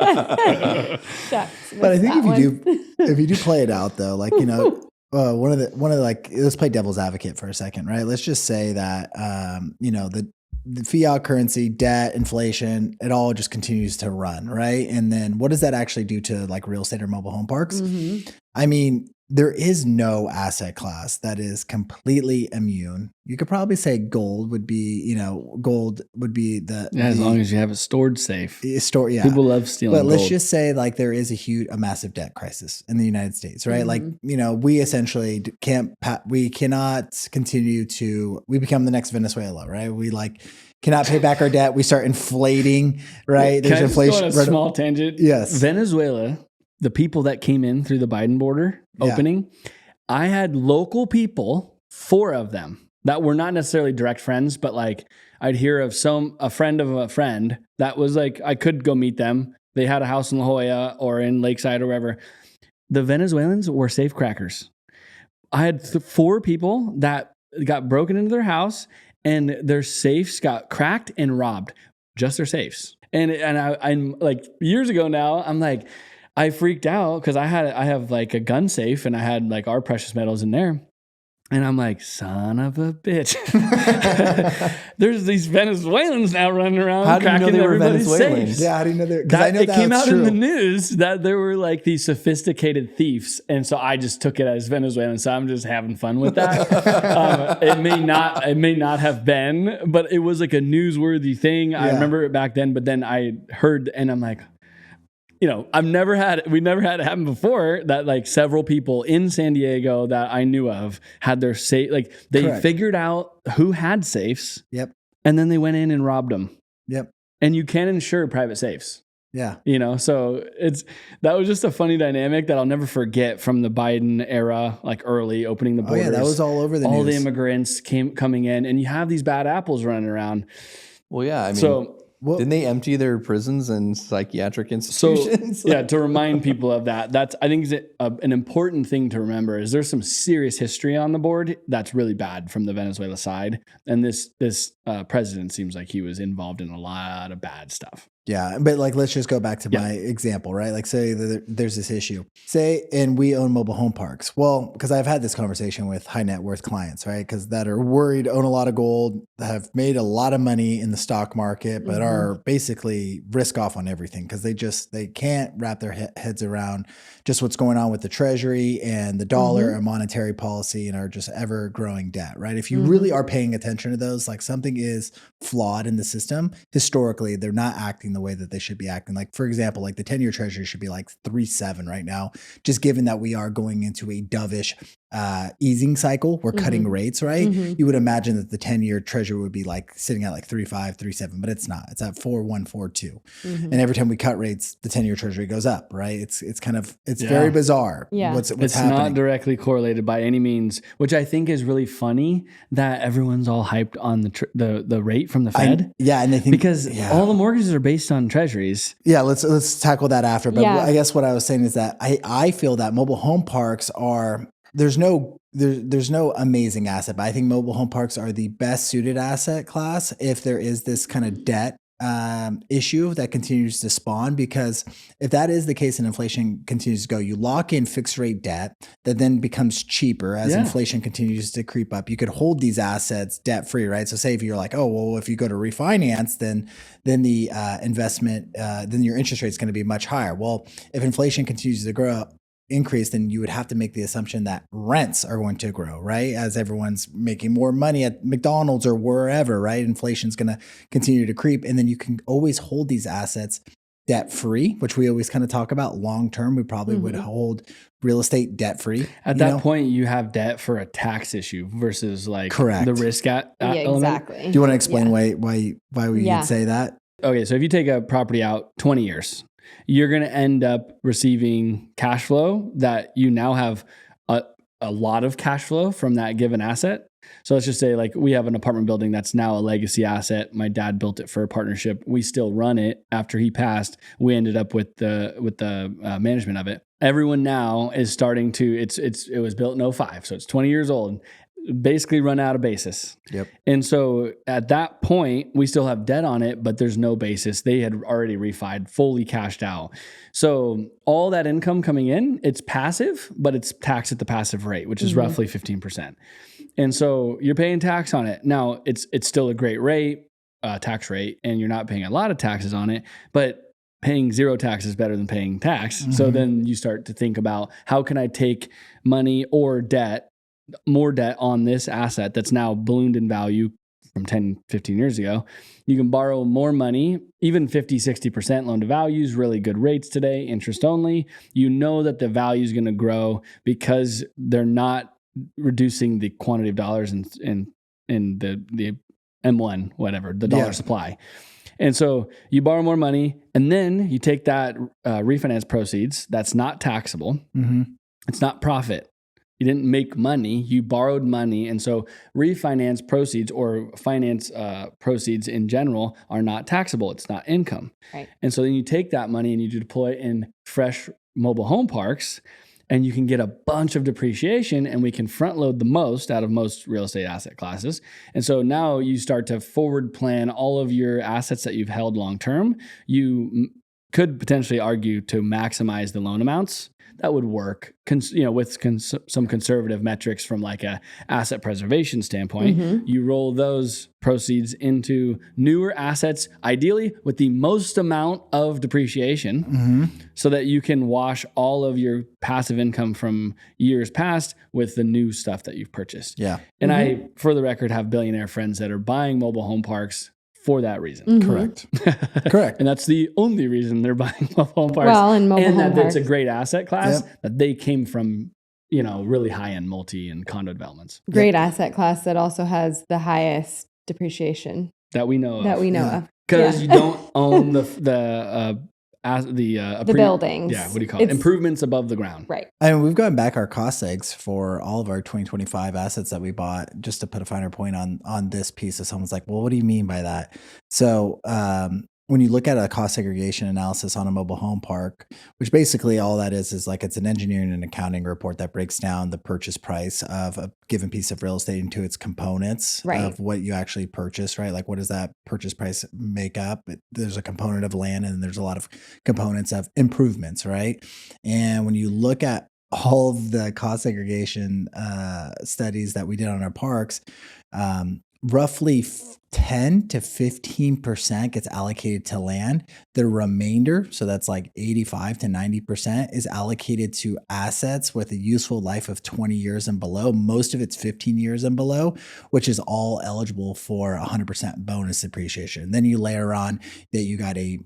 Shucks, But I missed think that if you do play it out though, like, you know, one of the like, let's play devil's advocate for a second, right? Let's just say that you know, the fiat currency, debt, inflation, it all just continues to run, right? And then what does that actually do to like real estate or mobile home parks? I mean, there is no asset class that is completely immune. You could probably say gold would be the Yeah, as long as you have it stored safe. store. Yeah. People love stealing But let's gold. just say like there is a massive debt crisis in the United States, right? Like, you know, we essentially we cannot continue to, we become the next Venezuela, right? We like cannot pay back our debt. We start inflating, right? Can I There's just go inflation. on a small tangent? Yes. Venezuela, the people that came in through the Biden border opening, I had local people, 4 of them, that were not necessarily direct friends, but like I'd hear of a friend of a friend that was like, I could go meet them. They had a house in La Jolla or in Lakeside or wherever. The Venezuelans were safecrackers. I had 4 people that got broken into their house and their safes got cracked and robbed, just their safes. And I'm like, years ago now, I'm like, I freaked out because I have like a gun safe and I had like our precious metals in there. And I'm like, son of a bitch. There's these Venezuelans now running around How do you know cracking they were everybody's Venezuelans? safes. Yeah, how do you know that? Because I know It came out true. in the news that there were like these sophisticated thieves, and so I just took it as Venezuelan. So I'm just having fun with that. It may not have been, but it was like a newsworthy thing. I remember it back then, but then I heard, and I'm like, you know, we never had it happen before that like several people in San Diego that I knew of had their safe, like they Correct. figured out who had safes, Yep. and then they went in and robbed them. Yep. And you can insure private safes. Yeah. You know, so that was just a funny dynamic that I'll never forget from the Biden era, like early opening the Oh borders. yeah, that was all over the all news. the immigrants coming in, and you have these bad apples running around. Well, yeah, I mean, So didn't they empty their prisons and psychiatric So institutions? yeah, to remind people of that, I think is an important thing to remember is there's some serious history on the board that's really bad from the Venezuela side, and this president seems like he was involved in a lot of bad stuff. Yeah, but like, let's just go back to my example, right? Like, say there's this issue, and we own mobile home parks. Well, because I've had this conversation with high net worth clients, right? Because that are worried, own a lot of gold, have made a lot of money in the stock market, but are basically risk off on everything because they can't wrap their heads around just what's going on with the treasury and the dollar and monetary policy, and are just ever growing debt, right? If you really are paying attention to those, like, something is flawed in the system. Historically, they're not acting the way that they should be acting. Like, for example, like the 10-year treasury should be like 3.7 right now, just given that we are going into a dovish easing cycle. We're cutting rates, right? You would imagine that the 10-year treasury would be like sitting at like 3.5, 3.7, but it's not. It's at 4.1, 4.2. And every time we cut rates, the 10-year treasury goes up, right? It's very bizarre. Yeah. What's It's happening. not directly correlated by any means, which I think is really funny that everyone's all hyped on the rate from the Fed. And they think Because all the mortgages are based on treasuries. Yeah, let's tackle that after. But Yeah. I guess what I was saying is that I feel that mobile home parks are there's no amazing asset, but I think mobile home parks are the best suited asset class if there is this kind of debt issue that continues to spawn. Because if that is the case and inflation continues to go, you lock in fixed rate debt that then becomes cheaper as inflation continues to creep up. You could hold these assets debt free, right? So say if you're like, oh, well, if you go to refinance, then the investment, then your interest rate is going to be much higher. Well, if inflation continues to increase, then you would have to make the assumption that rents are going to grow, right? As everyone's making more money at McDonald's or wherever, right? Inflation's going to continue to creep. And then you can always hold these assets debt free, which we always kind of talk about long term. We probably would hold real estate debt free. At that point, you have debt for a tax issue versus like the risk element. Exactly. Do you want to explain why we would say that? Okay, so if you take a property out 20 years, you're going to end up receiving cash flow that you now have a lot of cash flow from that given asset. So let's just say like we have an apartment building that's now a legacy asset. My dad built it for a partnership. We still run it. After he passed, we ended up with the management of it. Everyone now is starting to, it was built in 2005, so it's 20 years old. Basically run out of basis. Yep. And so at that point, we still have debt on it, but there's no basis. They had already refied, fully cashed out. So all that income coming in, it's passive, but it's taxed at the passive rate, which is roughly 15%. And so you're paying tax on it. Now it's still a great rate, tax rate, and you're not paying a lot of taxes on it, but paying zero tax is better than paying tax. So then you start to think about how can I take money or more debt on this asset that's now ballooned in value from 10, 15 years ago. You can borrow more money, even 50, 60% loan to values, really good rates today, interest only. You know that the value is going to grow because they're not reducing the quantity of dollars in the M1, whatever, the dollar supply. And so you borrow more money and then you take that refinance proceeds that's not taxable. It's not profit. You didn't make money, you borrowed money. And so refinance proceeds or finance proceeds in general are not taxable. It's not income. Right. And so then you take that money and you deploy it in fresh mobile home parks and you can get a bunch of depreciation and we can front load the most out of most real estate asset classes. And so now you start to forward plan all of your assets that you've held long-term. You could potentially argue to maximize the loan amounts. That would work, with some conservative metrics from like a asset preservation standpoint. You roll those proceeds into newer assets, ideally with the most amount of depreciation, so that you can wash all of your passive income from years past with the new stuff that you've purchased. Yeah. And I, for the record, have billionaire friends that are buying mobile home parks for that reason. Correct. Correct. And that's the only reason they're buying mobile home parks. Well, and mobile home that parks. it's a great asset class that they came from, really high-end multi and condo developments. Great asset class that also has the highest depreciation That we know of. Because you don't own the buildings. Yeah, what do you call it? Improvements above the ground. Right. And we've gotten back our cost segs for all of our 2025 assets that we bought, just to put a finer point on this piece. Of someone's like, well, what do you mean by that? So when you look at a cost segregation analysis on a mobile home park, which basically all that is like it's an engineering and accounting report that breaks down the purchase price of a given piece of real estate into its components Right. of what you actually purchase, right? Like what does that purchase price make up? There's a component of land and there's a lot of components of improvements, right? And when you look at all of the cost segregation studies that we did on our parks, roughly 10 to 15% gets allocated to land. The remainder, so that's like 85 to 90%, is allocated to assets with a useful life of 20 years and below. Most of it's 15 years and below, which is all eligible for 100% bonus depreciation. Then you layer on that you got a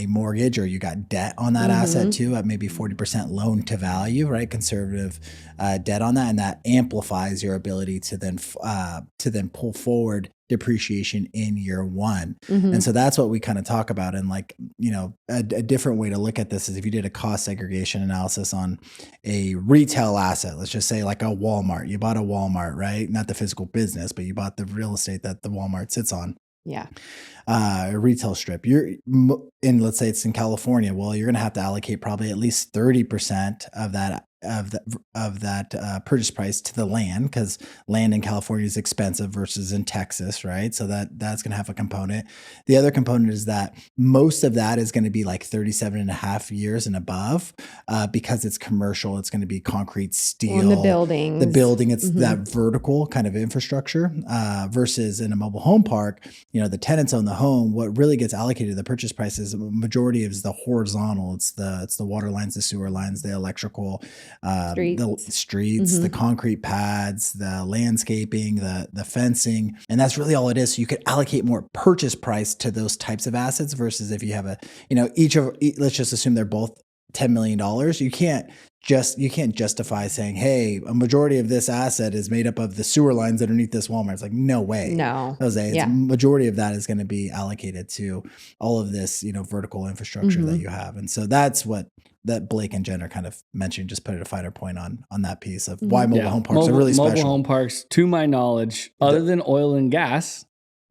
mortgage or you got debt on that asset too, at maybe 40% loan to value, right? Conservative debt on that, and that amplifies your ability to then pull forward depreciation in year one. And so that's what we kind of talk about. And like, a different way to look at this is if you did a cost segregation analysis on a retail asset, let's just say like a Walmart, you bought a Walmart, right? Not the physical business, but you bought the real estate that the Walmart sits on. Yeah. A retail strip. And let's say it's in California. Well, you're going to have to allocate probably at least 30% of that purchase price to the land, because land in California is expensive versus in Texas, right? So that's going to have a component. The other component is that most of that is going to be like 37 and a half years and above, because it's commercial. It's going to be concrete, steel, And the building. It's that vertical kind of infrastructure, versus in a mobile home park, the tenants own the home. What really gets allocated to the purchase price is a majority is the horizontal. It's the water lines, the sewer lines, the electrical, the streets, the concrete pads, the landscaping, the fencing, and that's really all it is. So you could allocate more purchase price to those types of assets versus if you have let's just assume they're both $10 million. You can't justify saying, hey, a majority of this asset is made up of the sewer lines underneath this Walmart. It's like, no way. No. Jose, it's majority of that is going to be allocated to all of this, vertical infrastructure that you have. And so that's what that Blake and Jen are kind of mentioning, just put a finer point on that piece of why mobile home parks are really special. Mobile home parks, to my knowledge, other than oil and gas,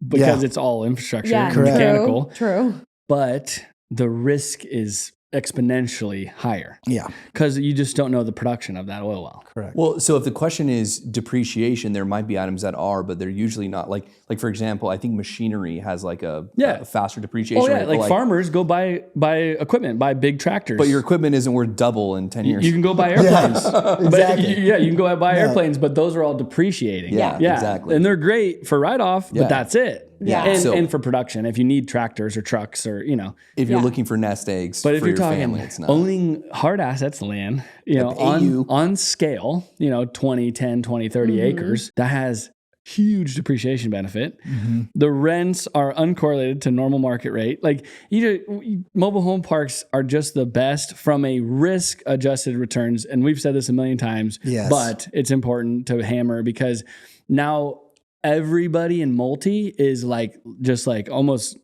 because it's all infrastructure and mechanical. True. But the risk is exponentially higher. Yeah. Because you just don't know the production of that oil well. Correct. Well, so if the question is depreciation, there might be items that are, but they're usually not. Like for example, I think machinery has like a faster depreciation rate. Like farmers go buy equipment, buy big tractors. But your equipment isn't worth double in 10 years. You can go buy airplanes. Exactly. You can go buy airplanes, but those are all depreciating. Yeah, exactly. And they're great for write-off, but that's it. Yeah. And for production, if you need tractors or trucks or, if you're looking for nest eggs but for if you're your talking family, it's not. owning hard assets, land, on scale, 20, 10, 20, 30 acres, that has huge depreciation benefit. The rents are uncorrelated to normal market rate. Like mobile home parks are just the best from a risk adjusted returns. And we've said this a million times, but it's important to hammer because now everybody in multi is just almost,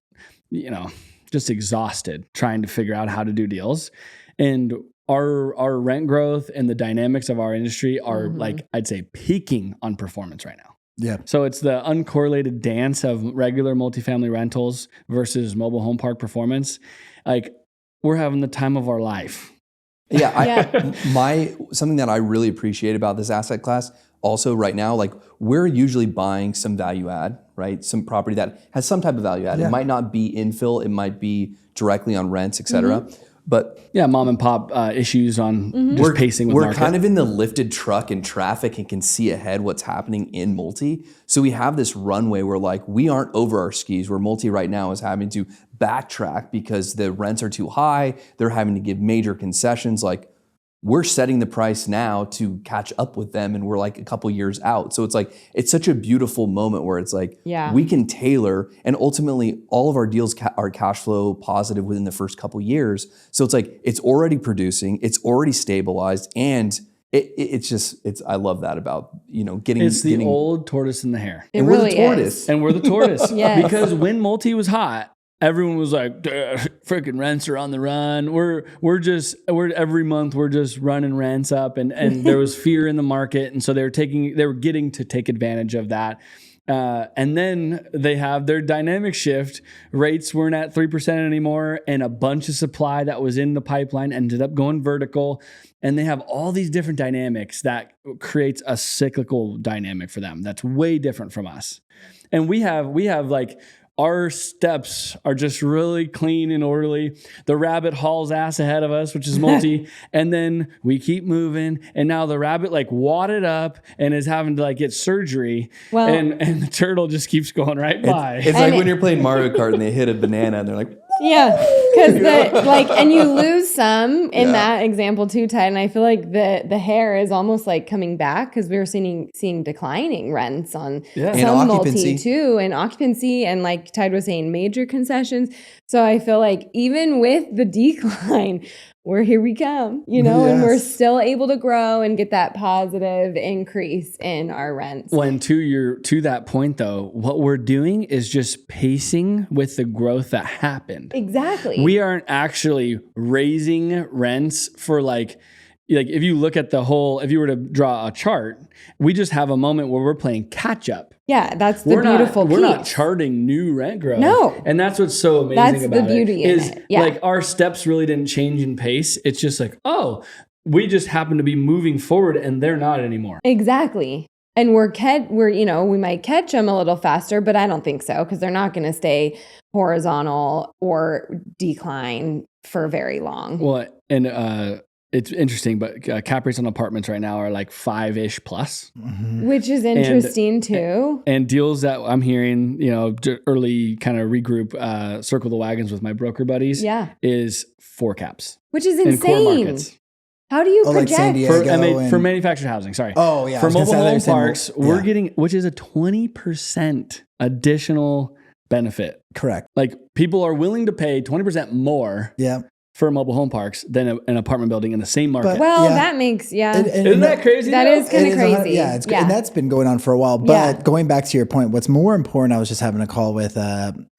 just exhausted trying to figure out how to do deals. And our rent growth and the dynamics of our industry are I'd say peaking on performance right now. Yeah. So it's the uncorrelated dance of regular multifamily rentals versus mobile home park performance. We're having the time of our life. Something that I really appreciate about this asset class also right now, we're usually buying some value add, right? Some property that has some type of value add. It might not be infill, it might be directly on rents, et cetera. But mom and pop issues on just pacing with we're market. kind of in the lifted truck and traffic and can see ahead what's happening in multi. So we have this runway where we aren't over our skis, where multi right now is having to backtrack because the rents are too high. They're having to give major concessions. We're setting the price now to catch up with them, and we're a couple years out. So it's such a beautiful moment where it's we can tailor, and ultimately all of our deals are cash flow positive within the first couple years. So it's already producing, it's already stabilized, and I love that about getting. It's the old tortoise and the hare. It really is. And we're the tortoise. Yes. Because when multi was hot, everyone was like, freaking rents are on the run. We're every month we're just running rents up, and there was fear in the market, and so they were getting to take advantage of that. And then they have their dynamic shift. Rates weren't at 3% anymore, and a bunch of supply that was in the pipeline ended up going vertical. And they have all these different dynamics that creates a cyclical dynamic for them that's way different from us. And we have like, our steps are just really clean and orderly. The rabbit hauls ass ahead of us, which is multi. And then we keep moving. And now the rabbit like wadded up and is having to like get surgery. Well, and the turtle just keeps going right by. It's like when you're playing Mario Kart and they hit a banana and they're like, yeah, because and you lose some in that example too, Ted. And I feel like the hair is almost like coming back because we were seeing declining rents on some multi too, and occupancy, and like Ted was saying, major concessions. So I feel like even with the decline, here we come, and we're still able to grow and get that positive increase in our rents. When to that point though, what we're doing is just pacing with the growth that happened. Exactly. We aren't actually raising rents for like if you look at if you were to draw a chart, we just have a moment where we're playing catch up. Yeah, that's the beautiful piece. We're not charting new rent growth. No. And that's what's so amazing about it. That's the beauty in it. Yeah. Like our steps really didn't change in pace. It's just like, we just happen to be moving forward and they're not anymore. Exactly. And we might catch them a little faster, but I don't think so because they're not going to stay horizontal or decline for very long. Well, and it's interesting, but cap rates on apartments right now are like 5-ish plus. Mm-hmm. Which is interesting too. And deals that I'm hearing, early kind of regroup, circle the wagons with my broker buddies is 4 caps. Which is insane. In core markets. How do you project? Like San Diego for manufactured housing, sorry. Oh, yeah. For mobile home parks, we're getting, which is a 20% additional benefit. Correct. Like people are willing to pay 20% more for mobile home parks than an apartment building in the same market. That makes, Isn't that crazy? That is kind of crazy. It's and that's been going on for a while. But going back to your point, what's more important, I was just having a call with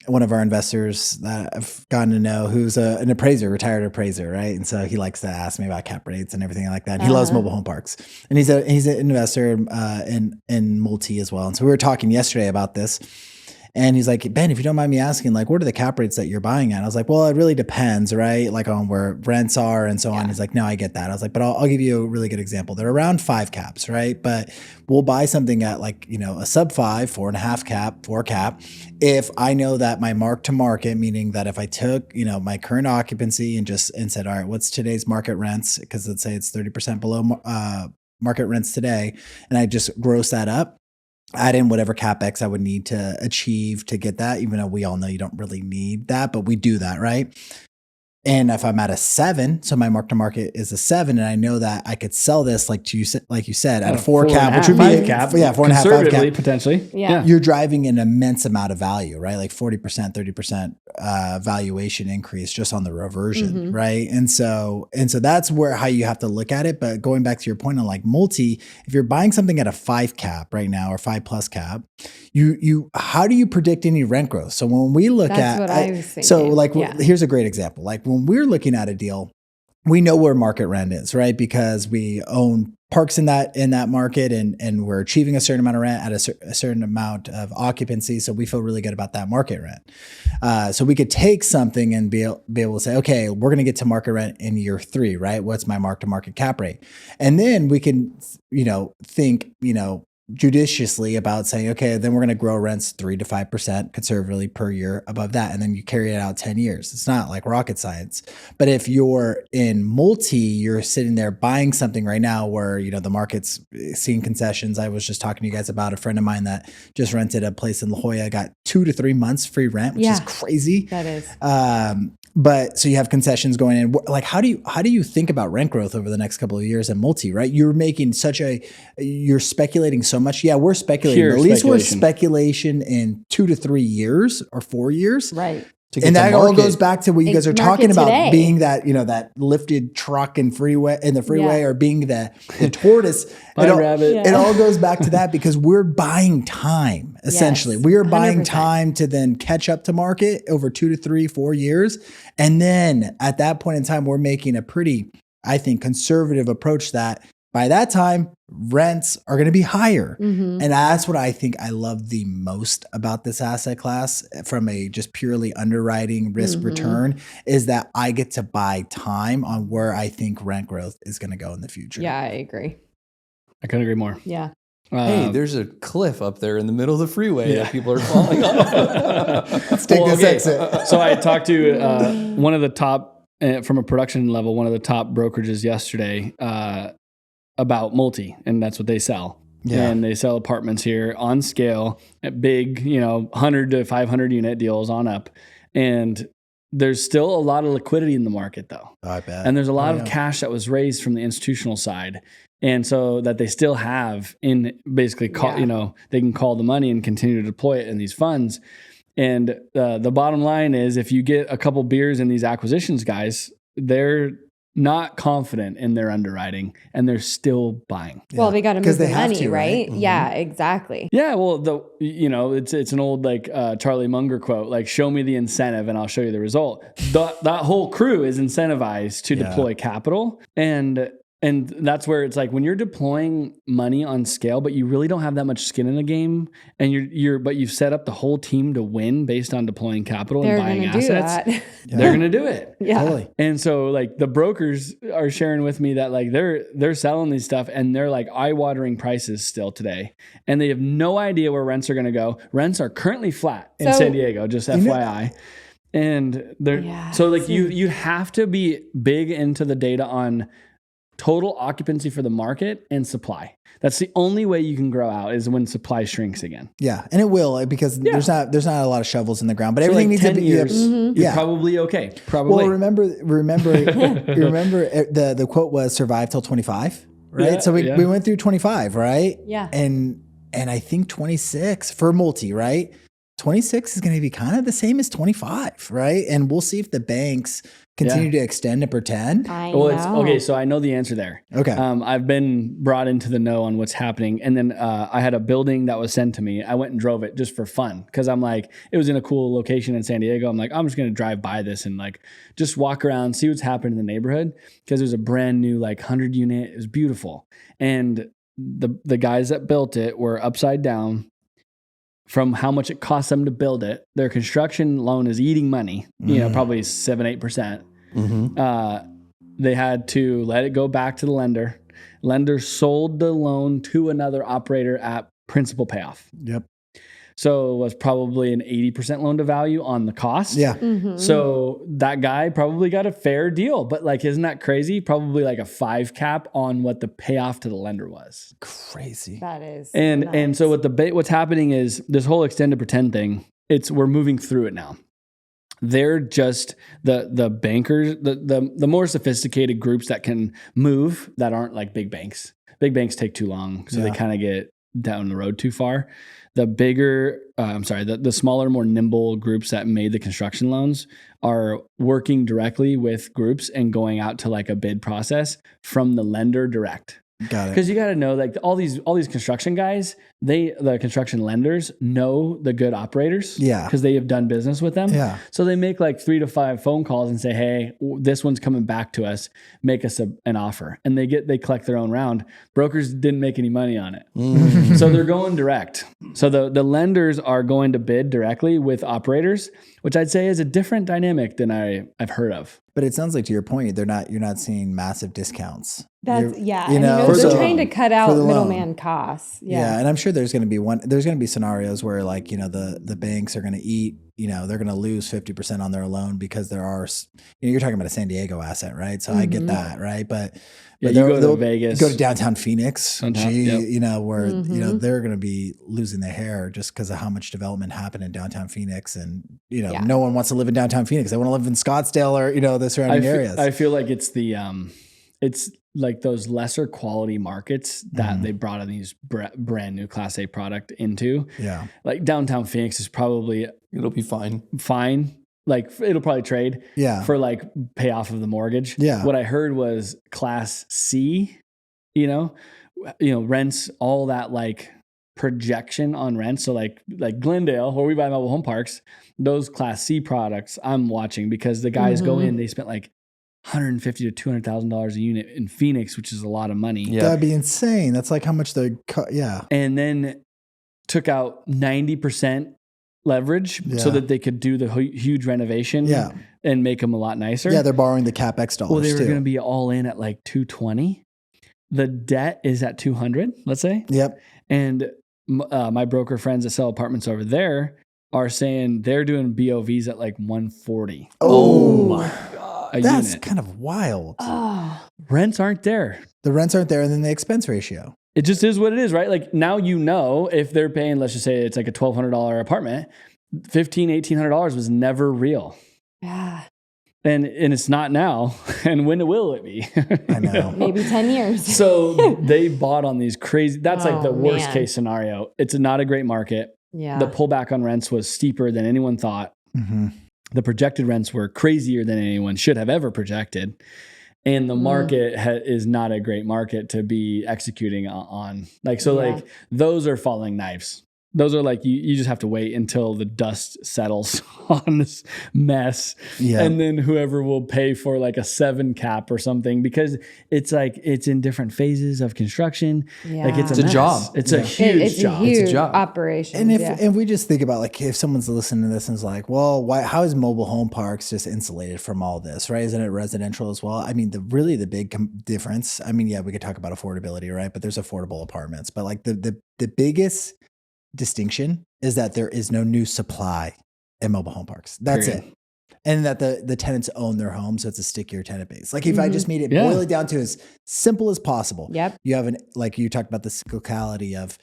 one of our investors that I've gotten to know who's an appraiser, retired appraiser, right? And so he likes to ask me about cap rates and everything like that. He loves mobile home parks. And he's an investor in multi as well. And so we were talking yesterday about this. And he's like, Ben, if you don't mind me asking, like, what are the cap rates that you're buying at? I was like, well, it really depends, right? Like on where rents are and so on. He's like, no, I get that. I was like, but I'll give you a really good example. They're around 5 caps, right? But we'll buy something at like, a sub 5, 4.5 cap, 4 cap. If I know that my mark to market, meaning that if I took, my current occupancy and said, all right, what's today's market rents? Because let's say it's 30% below market rents today. And I just gross that up. Add in whatever CapEx I would need to achieve to get that, even though we all know you don't really need that, but we do that, right? And if I'm at a 7, so my mark to market is a 7, and I know that I could sell this like you said at a 4 cap, which would be 5 cap, 4.5, 5 cap potentially. Yeah. You're driving an immense amount of value, right? Like 40%, 30% valuation increase just on the reversion, right? And so that's how you have to look at it. But going back to your point on like multi, if you're buying something at a 5 cap right now or 5+ cap, how do you predict any rent growth? So when we look That's what I was thinking. So like here's a great example. Like when we're looking at a deal, we know where market rent is, right? Because we own parks in that market and we're achieving a certain amount of rent at a certain amount of occupancy. So we feel really good about that market rent. So we could take something and be able to say, okay, we're going to get to market rent in year 3, right? What's my mark to market cap rate? And then we can, think, judiciously about saying, okay, then we're going to grow rents 3 to 5% conservatively per year above that. And then you carry it out 10 years. It's not like rocket science. But if you're in multi, you're sitting there buying something right now where, the market's seeing concessions. I was just talking to you guys about a friend of mine that just rented a place in La Jolla, got 2 to 3 months free rent, which is crazy. That is. But so you have concessions going in. Like, how do you think about rent growth over the next couple of years in multi, right? You're making you're speculating so much. Yeah, we're speculating. Pure at least speculation. we're speculation in 2 to 3 years or 4 years. Right. And that all goes back to what you guys are talking about, today. being that, that lifted truck in the freeway or being the tortoise. It all goes back to that because we're buying time, essentially. Yes, we are buying 100%. time to then catch up to market over 2 to 3, 4 years. And then at that point in time, we're making a pretty, I think, conservative approach that By that time, rents are going to be higher. Mhm. And that's what I think I love the most about this asset class from a just purely underwriting risk Mhm. return is that I get to buy time on where I think rent growth is going to go in the future. Yeah, I agree. I couldn't agree more. Yeah. Hey, there's a cliff up there in the middle of the freeway Yeah. that people are falling off. Let's take this exit. So I talked to one of the top, from a production level, one of the top brokerages yesterday about multi, and that's what they sell. Yeah. And they sell apartments here on scale at big, 100 to 500 unit deals on up. And there's still a lot of liquidity in the market though. I bet. And there's a lot Oh, of yeah. cash that was raised from the institutional side. And so that they still have in basically, they can call the money and continue to deploy it in these funds. And the bottom line is if you get a couple beers in these acquisitions guys, they're not confident in their underwriting and they're still buying. Well, they got to 'Cause move the they have money, to, right? right? Mhm. Yeah, exactly. Yeah, well, it's an old Charlie Munger quote, like show me the incentive and I'll show you the result. That whole crew is incentivized to deploy capital, and that's where it's like when you're deploying money on scale, but you really don't have that much skin in the game, and but you've set up the whole team to win based on deploying capital They're and buying going to do assets. that. They're gonna do it. Yeah. Totally. And so like the brokers are sharing with me that like they're selling these stuff and they're like eye-watering prices still today. And they have no idea where rents are going to go. Rents are currently flat in So- San Diego, just FYI. And they're Yeah, so like so- you have to be big into the data on total occupancy for the market and supply. That's the only way you can grow out is when supply shrinks again. Yeah, and it will because there's not a lot of shovels in the ground, but So everything like needs 10 to be. years, Mm-hmm. you're Yeah. probably okay. Probably. Well, remember the quote was survive till 25, right? Yeah, So we yeah. went through 25, right? Yeah. And I think 26 for multi, right? 26 is going to be kind of the same as 25, right? And we'll see if the banks continue to extend and pretend. I Well, know. it's okay. So I know the answer there. Okay. I've been brought into the know on what's happening. And then I had a building that was sent to me. I went and drove it just for fun because I'm like, it was in a cool location in San Diego. I'm like, I'm just going to drive by this and like just walk around, see what's happening in the neighborhood because it was a brand new like 100 unit. It was beautiful. And the guys that built it were upside down from how much it cost them to build it. Their construction loan is eating money, probably 7-8%. Mm-hmm. They had to let it go back to the lender. Lender sold the loan to another operator at principal payoff. Yep. So it was probably an 80% loan to value on the cost. Yeah. Mhm. So that guy probably got a fair deal, but like, isn't that crazy? Probably like a 5 cap on what the payoff to the lender was. Crazy. That is. And so nuts. what's happening is this whole extended pretend thing. We're moving through it now. They're just the bankers, the more sophisticated groups that can move that aren't like big banks. Big banks take too long, so they kind of get down the road too far. The bigger, the smaller, more nimble groups that made the construction loans are working directly with groups and going out to like a bid process from the lender direct. Got it. Because you got to know, like all these construction guys, the construction lenders know the good operators, Yeah. because they have done business with them. Yeah. So they make like 3 to 5 phone calls and say, "Hey, this one's coming back to us. Make us an offer," and they collect their own round. Brokers didn't make any money on it, Mm. so they're going direct. So the lenders are going to bid directly with operators, which I'd say is a different dynamic than I've heard of. But it sounds like to your point, you're not seeing massive discounts. That's You're- yeah. you And know, they're for the- trying to cut for out the loan. middleman costs. Yeah. And I'm sure there's going to be scenarios where like, the banks are going to eat, they're going to lose 50% on their loan because there are, you're talking about a San Diego asset, right? So I get that. Right. But Yeah, you they'll- go to they'll Vegas. go to downtown Phoenix, where, Mhm. they're going to be losing their hair just because of how much development happened in downtown Phoenix. And, Yeah. no one wants to live in downtown Phoenix. They want to live in Scottsdale or, the surrounding areas. I feel like it's it's like those lesser quality markets that they brought in these brand new Class A product into. yeah. Like downtown Phoenix is probably It'll be fine. fine. Like it'll probably trade Yeah. for like payoff of the mortgage. Yeah. What I heard was Class C, rents, all that like projection on rent. So like Glendale, where we buy mobile home parks, those Class C products I'm watching because the guys go in, they spent like $150,000 to $200,000 a unit in Phoenix, which is a lot of money. Yeah. That'd be insane. That's like how much yeah. And then took out 90% leverage so Yeah. that they could do the huge renovation Yeah. and make them a lot nicer. Yeah, they're borrowing the CapEx dollars well, they were too. going to be all in at like 220. The debt is at 200, let's say. Yep. And my broker friends that sell apartments over there are saying they're doing BOVs at like 140. Oh my God. A That's unit. kind of wild. Oh, Rents aren't there. The rents aren't there, and then the expense ratio. It just is what it is, right? Like now you know if they're paying, let's just say it's like a $1,200 apartment, $1,500, $1,800 was never real. yeah. And it's not now. And when will it be? I know. Maybe 10 years. So they bought on these crazy, that's like the Oh, worst man. case scenario. It's not a great market. Yeah. The pullback on rents was steeper than anyone thought. Mm-hmm. The projected rents were crazier than anyone should have ever projected. And the market is not a great market to be executing on. Like, so Yeah. like those are falling knives. Those are like, you just have to wait until the dust settles on this mess. Yeah. And then whoever will pay for like a 7 cap or something, because it's like, it's in different phases of construction. Yeah. Like it's a mess. job. It's a huge it's job. a huge It's a job. operation. And if we just think about like if someone's listening to this and is like, well, why? How is mobile home parks just insulated from all this, right? Isn't it residential as well? I mean, the big difference. I mean, yeah, we could talk about affordability, right? But there's affordable apartments. But like the biggest distinction is that there is no new supply in mobile home parks. That's Period. it. And that the tenants own their home, so it's a stickier tenant base. Like if I just made it Yeah. boil it down to as simple as possible. Yep. You have like you talked about the cyclicality of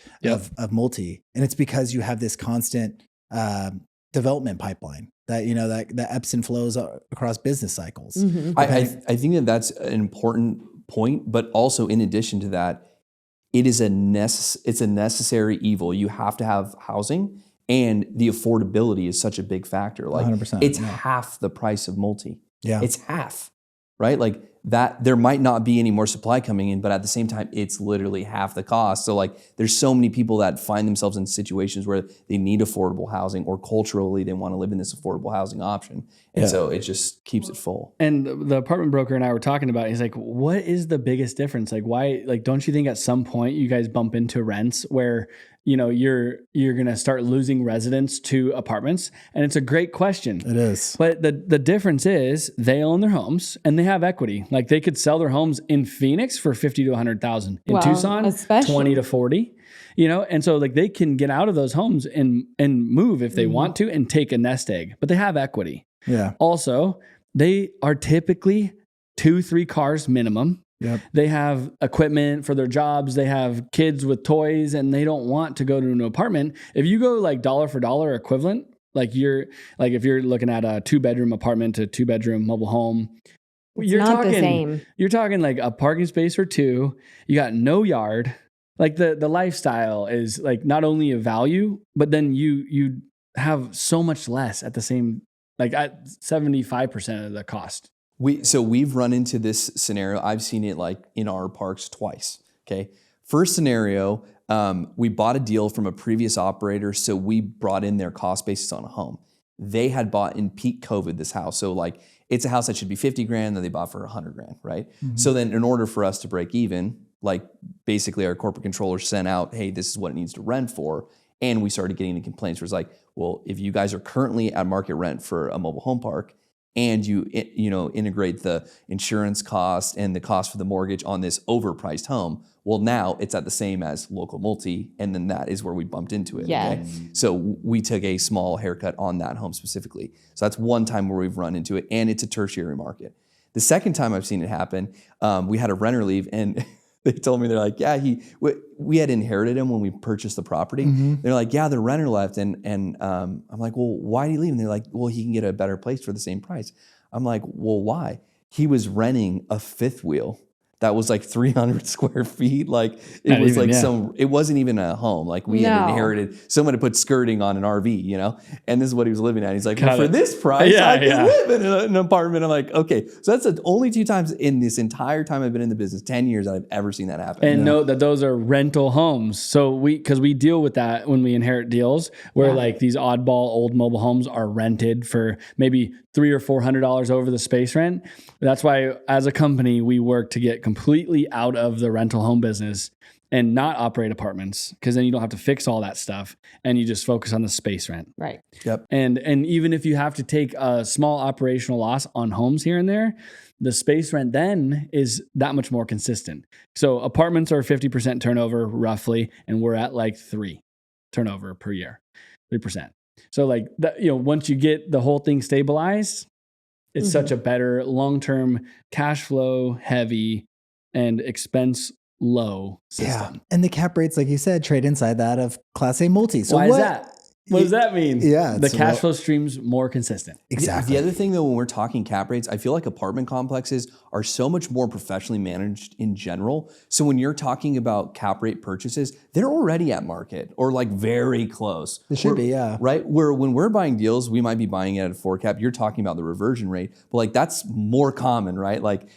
multi, and it's because you have this constant development pipeline that that ebbs and flows across business cycles. Mhm. I think that that's an important point, but also in addition to that, it's a necessary evil. You have to have housing, and the affordability is such a big factor. Like 100%, it's yeah. half the price of multi. Yeah. It's half, right? Like that there might not be any more supply coming in, but at the same time, it's literally half the cost. So like there's so many people that find themselves in situations where they need affordable housing, or culturally they want to live in this affordable housing option. And so it just keeps it full. And the apartment broker and I were talking about it. He's like, what is the biggest difference? Like, why, like, don't you think at some point you guys bump into rents where, you're going to start losing residents to apartments? And it's a great question. It is. But the difference is they own their homes and they have equity. Like they could sell their homes in Phoenix for 50 to 100,000. In Well, Tucson, especially. 20 to 40. And so like they can get out of those homes and move if they want to and take a nest egg, but they have equity. Yeah. Also, they are typically 2-3 cars minimum. Yep. They have equipment for their jobs. They have kids with toys, and they don't want to go to an apartment. If you go like dollar for dollar equivalent, if you're looking at a 2-bedroom apartment to 2-bedroom mobile home, It's not the same. You're talking like a parking space or 2. You got no yard. Like the lifestyle is like not only a value, but then you have so much less at the same, like at 75% of the cost. We've run into this scenario. I've seen it like in our parks twice. Okay. First scenario, we bought a deal from a previous operator. So we brought in their cost basis on a home. They had bought in peak COVID this house. So like it's a house that should be 50 grand that they bought for 100 grand, right? Mm-hmm. So then in order for us to break even, like basically our corporate controller sent out, hey, this is what it needs to rent for. And we started getting the complaints where it's like, well, if you guys are currently at market rent for a mobile home park, and you integrate the insurance cost and the cost for the mortgage on this overpriced home, well, now it's at the same as local multi, and then that is where we bumped into it. Yes. Okay? So we took a small haircut on that home specifically. So that's one time where we've run into it, and it's a tertiary market. The second time I've seen it happen, we had a renter leave, and they told me, they're like, yeah, we had inherited him when we purchased the property. Mm-hmm. They're like, yeah, the renter left. And I'm like, well, why did he leave? And they're like, well, he can get a better place for the same price. I'm like, well, why? He was renting a fifth wheel that was like 300 square feet. Like it Not was even, like yeah. it wasn't even a home. Like we had No. inherited, someone had put skirting on an RV, you know, and this is what he was living at. He's like, well, Got for it. this price, Yeah, I can yeah. live in an apartment. I'm like, okay. So that's the only 2 times in this entire time I've been in the business, 10 years, that I've ever seen that happen. And note that those are rental homes. So because we deal with that when we inherit deals where like these oddball old mobile homes are rented for maybe $300 or $400 over the space rent. That's why as a company, we work to get completely out of the rental home business and not operate apartments, because then you don't have to fix all that stuff and you just focus on the space rent. Right. Yep. And even if you have to take a small operational loss on homes here and there, the space rent then is that much more consistent. So apartments are 50% turnover roughly, and we're at like 3 turnover per year, 3%. So like that, once you get the whole thing stabilized, it's such a better long-term cash flow heavy and expense low system. Yeah. And the cap rates, like you said, trade inside that of Class A multi. So Why is that? What does that mean? Yeah, The it's cash flow stream's more consistent. Exactly. The other thing, though, when we're talking cap rates, I feel like apartment complexes are so much more professionally managed in general. So when you're talking about cap rate purchases, they're already at market or like very close. It should be, yeah. Right? Where when we're buying deals, we might be buying it at a 4 cap. You're talking about the reversion rate, but like that's more common, right? Like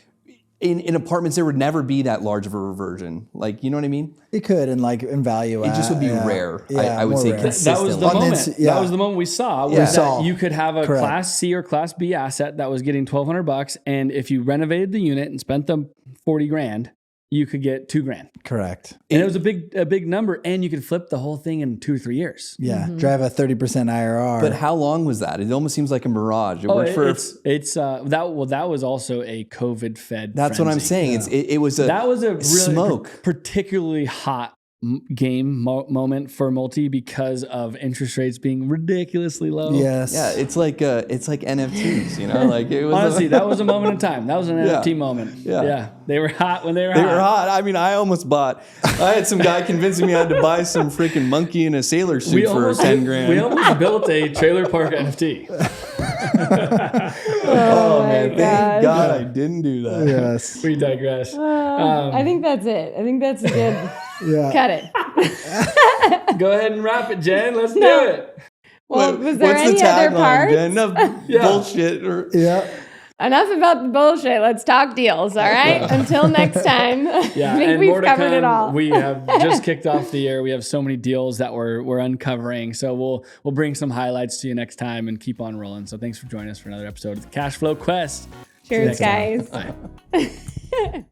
in apartments, there would never be that large of a reversion. Like, you know what I mean? It could, and like in value It just would be rare. I would more say rare. That was consistently. the moment. Yeah. That was the moment we saw. Yeah. Was that Saw. you could have a Correct. Class C or Class B asset that was getting $1,200, and if you renovated the unit and spent them $40,000, you could get $2,000. Correct. And it was a big number, and you could flip the whole thing in 2 or 3 years. Yeah. Drive a 30% IRR. But how long was that? It almost seems like a mirage. It worked for. That was also a COVID fed. That's what I'm saying. It was a That was a really smoke. particularly hot moment for multi because of interest rates being ridiculously low. Yes. Yeah, it's like NFTs, you know, like it was. Honestly, that was a moment in time. That was an Yeah. NFT moment. Yeah. Yeah. They were hot when they were They hot. were hot. I mean, I almost bought. I had some guy convincing me I had to buy some freaking monkey in a sailor suit for $10,000. We almost built a trailer park NFT. Oh my man, gosh. thank God I didn't do that. Yes. We digress. I think that's it. I think that's a good. Yeah. Cut it. Go ahead and wrap it, Jen. Let's do No. it. Well, was there What's the any other tagline, parts? Jen? Enough bullshit. Or, Yeah. Enough about the bullshit. Let's talk deals. All right. Until next time. Yeah, I think and we've more to covered come. it all. We have just kicked off the year. We have so many deals that we're uncovering. So we'll bring some highlights to you next time and keep on rolling. So thanks for joining us for another episode of the Cash Flow Quest. Cheers, See you next guys. time. Bye.